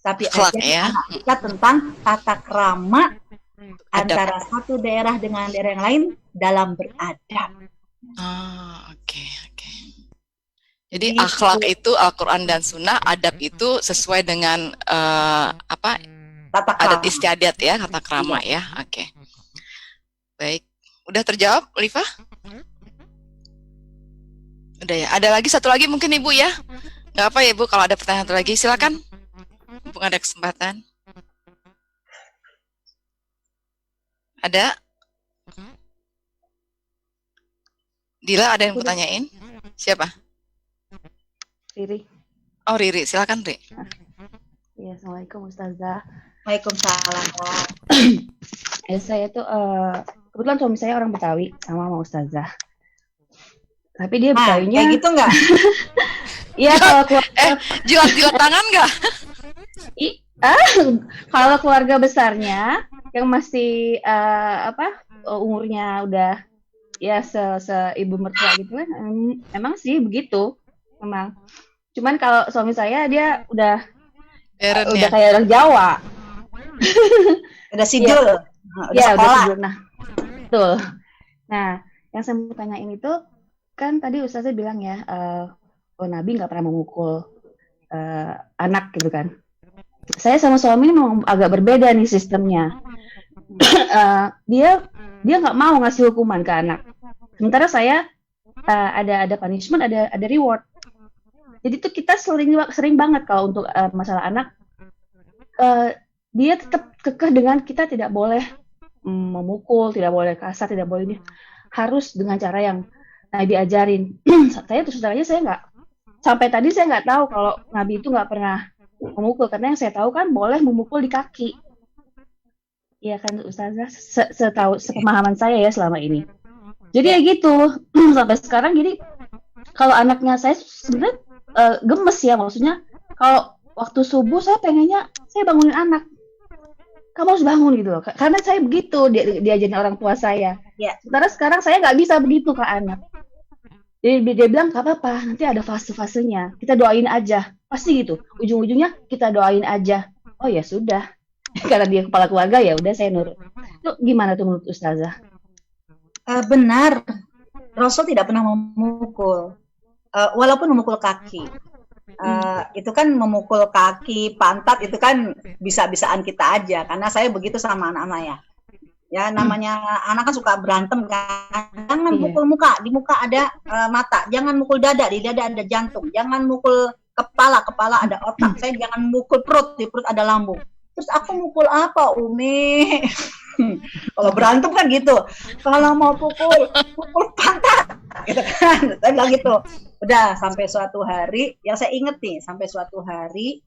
C: Tapi ajari anak kita tentang tata krama antara satu daerah dengan daerah yang lain dalam beradab.
B: Oke. Jadi akhlak itu Al-Quran dan Sunnah, adab itu sesuai dengan adat istiadat ya, tata krama ya. Oke. Baik, udah terjawab, Oliva? Udah ya. Ada lagi satu lagi mungkin Ibu ya? Gak apa ya Ibu, kalau ada pertanyaan satu lagi silakan. Mumpung ada kesempatan. Ada? Dila ada yang mau tanyain? Siapa?
E: Riri.
B: Oh Riri, silakan Riri.
E: Ya, Assalamualaikum Ustazah.
C: Waalaikumsalam.
E: Saya tuh kebetulan suami saya orang Betawi sama Ustazah. Tapi dia Betawinya
C: kayak gitu nggak?
E: Iya, kalau
B: jilat-jilat tangan nggak?
E: Kalau keluarga besarnya yang masih umurnya udah ya ibu mertua gitu kan, memang sih begitu. Memang. Cuman kalau suami saya dia udah kayak orang Jawa.
C: Udah sidul.
E: Udah sidul. Nah, betul. Nah, yang saya mau tanyain itu kan tadi Ustazah bilang ya, Nabi nggak pernah memukul anak gitu kan. Saya sama suami ini memang agak berbeda nih sistemnya. Dia nggak mau ngasih hukuman ke anak. Sementara saya ada punishment, ada reward. Jadi tuh kita sering banget kalau untuk masalah anak, dia tetap kekeh dengan kita tidak boleh memukul, tidak boleh kasar, tidak boleh ini. Harus dengan cara yang Nabi ajarin. Saya terus terang aja sampai tadi saya nggak tahu kalau Nabi itu nggak pernah memukul, karena yang saya tahu kan boleh memukul di kaki. Iya kan Ustazah, sepemahaman saya ya selama ini. Jadi ya gitu, sampai sekarang jadi kalau anaknya saya sebenarnya gemes ya, maksudnya kalau waktu subuh saya pengennya saya bangunin anak, kamu harus bangun gitu loh, karena saya begitu diajarin orang tua saya. Sementara sekarang saya nggak bisa begitu ke anak. Jadi dia bilang gak apa-apa, nanti ada fase-fasenya, kita doain aja, pasti gitu. Ujung-ujungnya kita doain aja. Oh ya sudah, karena dia kepala keluarga ya udah saya nurut. Itu gimana tuh menurut Ustazah?
C: Benar, Rasul tidak pernah memukul. Walaupun memukul kaki, itu kan memukul kaki, pantat itu kan bisa-bisaan kita aja, karena saya begitu sama anak-anak ya. Ya, namanya anak kan suka berantem kan. Jangan
E: Iya.
C: pukul muka, di muka ada mata. Jangan mukul dada, di dada ada jantung. Jangan mukul kepala, kepala ada otak. Saya jangan mukul perut, di perut ada lambung. Terus aku mukul apa, Umi? Kalau berantem kan gitu. Kalau mau pukul pantat, gitu kan. Saya bilang gitu. Udah sampai suatu hari, yang saya inget nih, sampai suatu hari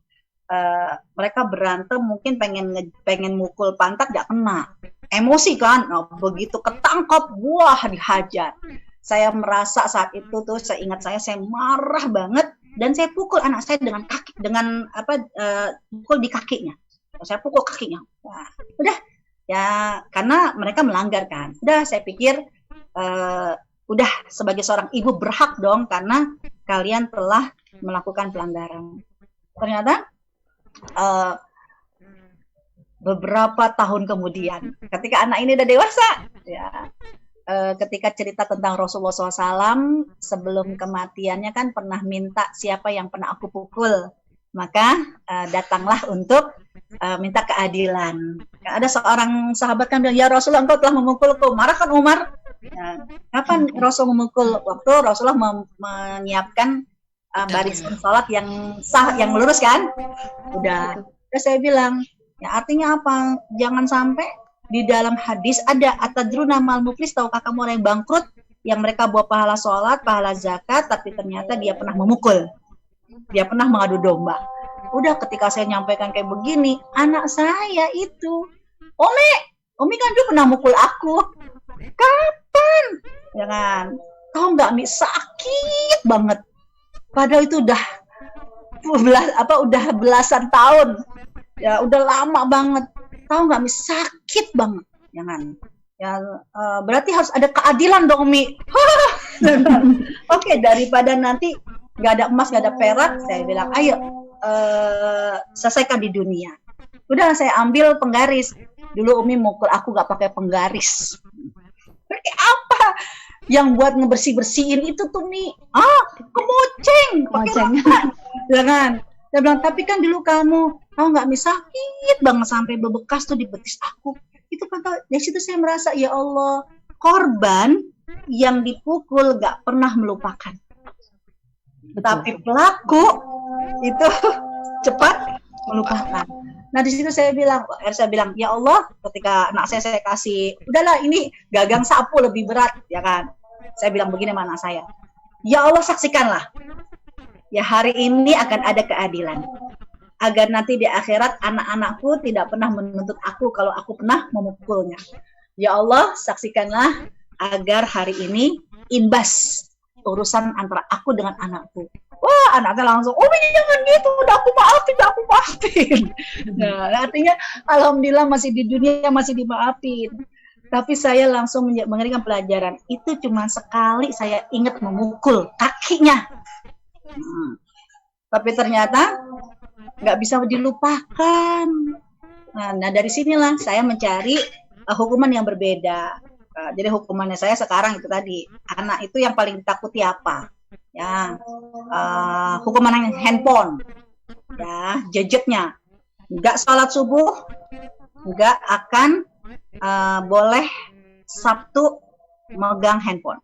C: mereka berantem, mungkin pengen mukul pantat gak kena, emosi kan, nah, begitu ketangkap, wah dihajar. Saya merasa saat itu tuh, saya ingat saya marah banget dan saya pukul anak saya dengan kaki, dengan pukul di kakinya. Saya pukul kakinya. Wah, udah ya, karena mereka melanggar kan. Udah, saya pikir udah sebagai seorang ibu berhak dong karena kalian telah melakukan pelanggaran. Ternyata beberapa tahun kemudian, ketika anak ini udah dewasa, ya, ketika cerita tentang Rasulullah SAW sebelum kematiannya kan pernah minta siapa yang pernah aku pukul, maka datanglah untuk minta keadilan. Ada seorang sahabat kan bilang, ya Rasulullah, engkau telah memukulku. Marah kan Umar? Ya, kapan Rasul memukul? Waktu Rasulullah menyiapkan barisan sholat yang sah, yang lurus kan? Udah. Terus saya bilang, ya artinya apa? Jangan sampai di dalam hadis ada atadruna mal muflis, tahukah kamu orang yang bangkrut, yang mereka bawa pahala sholat, pahala zakat, tapi ternyata dia pernah memukul, dia pernah mengadu domba. Udah, ketika saya nyampaikan kayak begini, anak saya itu, Umi kan dulu pernah mukul aku. Kapan? Ya kan? Tahu nggak, Mi, sakit banget. Padahal itu udah belasan tahun, ya udah lama banget. Tahu nggak, Mi, sakit banget, ya kan? Ya berarti harus ada keadilan dong, Mi. Oke, daripada nanti nggak ada emas, nggak ada perak, saya bilang, ayo selesaikan di dunia. Udah, saya ambil penggaris. Dulu Umi mukul aku nggak pakai penggaris. Berarti apa? Yang buat ngebersih-bersihin itu tuh, Mi, kemoceng, ya kan? Dia bilang, tapi kan dulu kamu, tahu nggak, Mi, sakit banget sampai bebekas tuh di betis aku. Itu kan, dari situ saya merasa, ya Allah, korban yang dipukul nggak pernah melupakan. Betul. Tapi pelaku itu cepat melupakan. Nah, di situ saya bilang, ya Allah, ketika anak saya kasih, udahlah ini gagang sapu lebih berat, ya kan? Saya bilang begini sama anak saya, ya Allah, saksikanlah, ya hari ini akan ada keadilan, agar nanti di akhirat anak-anakku tidak pernah menuntut aku kalau aku pernah memukulnya. Ya Allah, saksikanlah agar hari ini imbas urusan antara aku dengan anakku. Wah, anaknya langsung, Umi jangan gitu, udah aku maafin. Nah, artinya alhamdulillah masih di dunia, masih dimaafin. Tapi saya langsung memberikan pelajaran. Itu cuma sekali saya ingat memukul kakinya. Tapi ternyata nggak bisa dilupakan. Nah, dari sinilah saya mencari hukuman yang berbeda. Jadi hukumannya saya sekarang itu tadi, anak itu yang paling ditakuti apa? Ya, hukuman yang handphone, ya, gadgetnya, nggak sholat subuh, nggak akan boleh Sabtu megang handphone.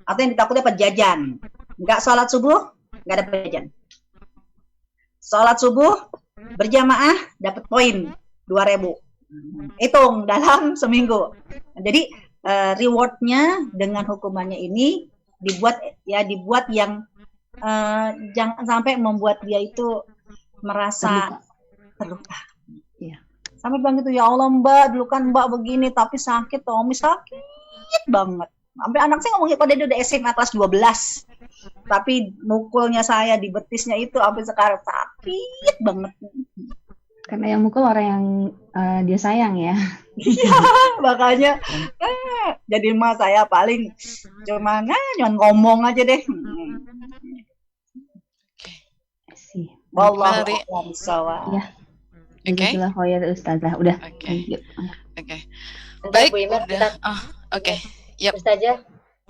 C: Atau yang ditakuti apa? Jajan, nggak sholat subuh, nggak ada jajan. Sholat subuh berjamaah dapat poin 2.000. Hitung dalam seminggu. Jadi rewardnya dengan hukumannya ini dibuat yang jangan sampai membuat dia itu merasa terluka. Ya. Sampai bilang gitu, ya Allah Mbak, dulu kan Mbak begini tapi sakit, Tommy sakit banget. Sampai anak saya ngomongin pada dia udah SMA kelas 12. Tapi mukulnya saya di betisnya itu sampai sekarang sakit banget.
E: Karena yang mukul orang yang dia sayang ya.
C: Iya, makanya jadi emak saya paling cuma ngomong aja deh. Wallahu a'lam bishawab.
E: Ya. Jazakallahu khairan Ustazah. Udah.
B: Oke.
D: Baik,
B: Bu Imer, oke. Yap.
D: Ustazah,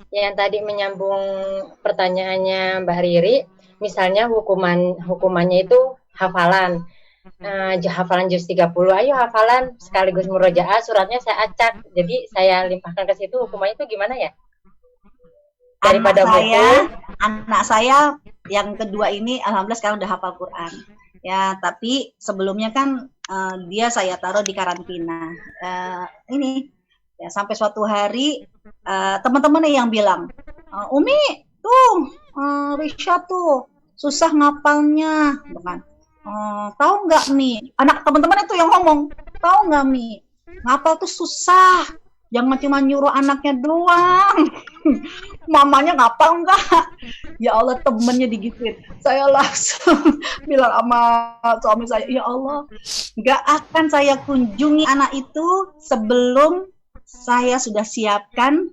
D: yang tadi menyambung pertanyaannya Mbak Riri, misalnya hukumannya itu hafalan. hafalan juz 30, ayo hafalan sekaligus murojaah, suratnya saya acak. Jadi saya limpahkan ke situ, hukumannya itu gimana ya? Daripada
C: anak saya yang kedua ini alhamdulillah sekarang udah hafal Quran. Ya, tapi sebelumnya kan dia saya taruh di karantina. Ini ya sampai suatu hari teman-temannya yang bilang, Umi tuh Risha tuh susah ngapalnya, bukan? Tahu nggak Mi? Anak teman-teman itu yang ngomong, tahu nggak Mi? Ngapal tuh susah, jangan cuma nyuruh anaknya doang. Mamanya ngapal nggak? Ya Allah, temennya digituin. Saya langsung bilang sama suami saya, ya Allah, nggak akan saya kunjungi anak itu sebelum saya sudah siapkan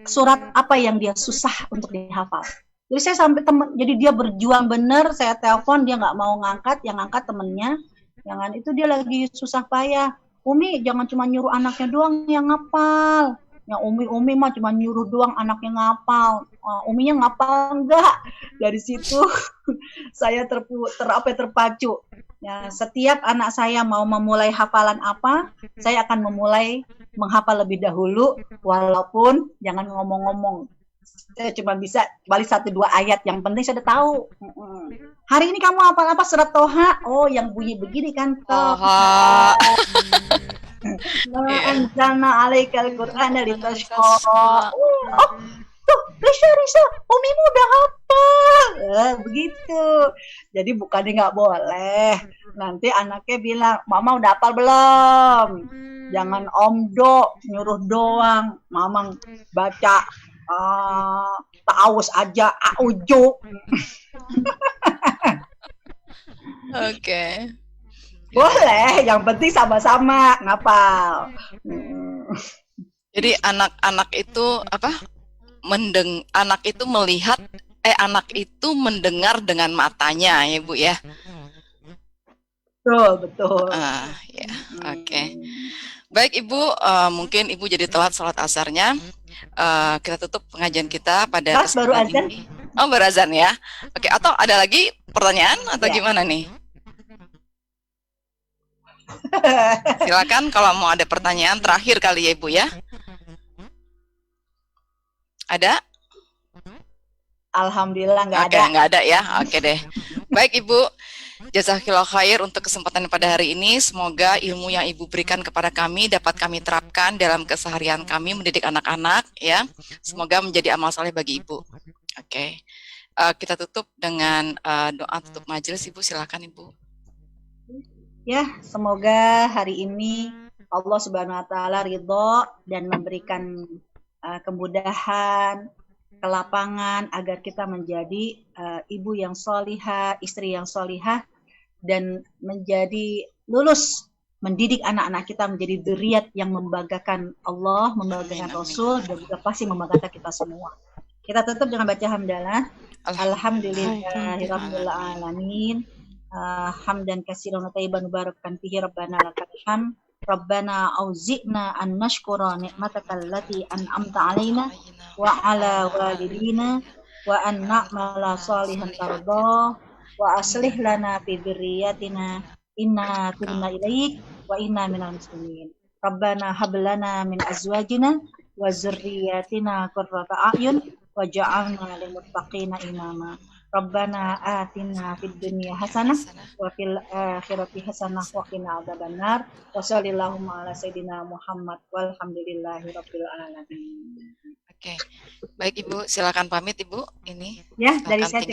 C: surat apa yang dia susah untuk dihafal. Jadi saya sampai jadi dia berjuang bener, saya telepon dia nggak mau ngangkat, yang ngangkat temennya, jangan itu dia lagi susah payah. Umi jangan cuma nyuruh anaknya doang yang ngapal, yang Umi mah cuma nyuruh doang anaknya ngapal, Uminya ngapal enggak? Dari situ saya terpacu. Ya, setiap anak saya mau memulai hafalan apa, saya akan memulai menghafal lebih dahulu, walaupun jangan ngomong-ngomong. Saya cuma bisa balik 1-2 ayat, yang penting saya udah tahu. Hari ini kamu hafal apa? Surat Toha. Oh, yang bunyi begini kan?
B: Toha.
C: Anzalna alaikal Qur'ana litashqa. Oh, tuh, Risha, Umimu udah hafal. Begitu. Jadi bukannya nggak boleh. Nanti anaknya bilang, Mama udah hafal belum? Jangan omdo, nyuruh doang. Mama baca ta'awus aja, a'uju.
B: Oke.
C: Boleh, yang penting sama-sama ngapal.
B: Jadi anak itu apa? Anak itu melihat, anak itu mendengar dengan matanya, ya Bu ya.
C: Betul.
B: Ya, oke. Baik Ibu, mungkin Ibu jadi telat sholat asarnya. Kita tutup pengajian kita pada
C: baru azan
B: ini. Oh, baru azan ya. Oke, atau ada lagi pertanyaan atau gimana nih? Silakan kalau mau ada pertanyaan terakhir kali ya Ibu ya. Ada?
C: Alhamdulillah nggak ada.
B: Oke, nggak ada ya. Oke deh. Baik Ibu, jazakillah khair untuk kesempatan pada hari ini. Semoga ilmu yang Ibu berikan kepada kami dapat kami terapkan dalam keseharian kami mendidik anak-anak ya. Semoga menjadi amal soleh bagi Ibu. Oke. Kita tutup dengan doa tutup majelis. Ibu silakan Ibu.
C: Ya, semoga hari ini Allah Subhanahu wa taala ridho dan memberikan kemudahan, kelapangan agar kita menjadi ibu yang solihah, istri yang solihah, dan menjadi lulus mendidik anak-anak kita menjadi dzurriyyat yang membanggakan Allah, membanggakan Rasul, dan juga pasti membanggakan kita semua. Kita tutup dengan baca hamdalah. Alhamdulillahirabbil alamin. Hamdan katsiran wa thayyiban mubarakan fihi rabbana lakal hamd. Rabbana auzi'na an nashkura ni'matakal lati an'amta 'alaina wa 'ala walidina wa an na'mala salihan tarda wa aslih lana fi dzurriyyatina inna tubna ilaik wa inna minal muslimin. Rabbana hab lana min azwajina wa dzurriyyatina qurrata a'yun waj'alna lil muttaqina imama. Rabbana atina fid dunya hasanah wa fil akhirati hasanah wa qina adzabannar. Wa sallallahu ala sayidina Muhammad walhamdulillahi rabbil alamin.
B: Oke. Baik Ibu, silakan pamit Ibu. Ini.
C: Ya, dari saya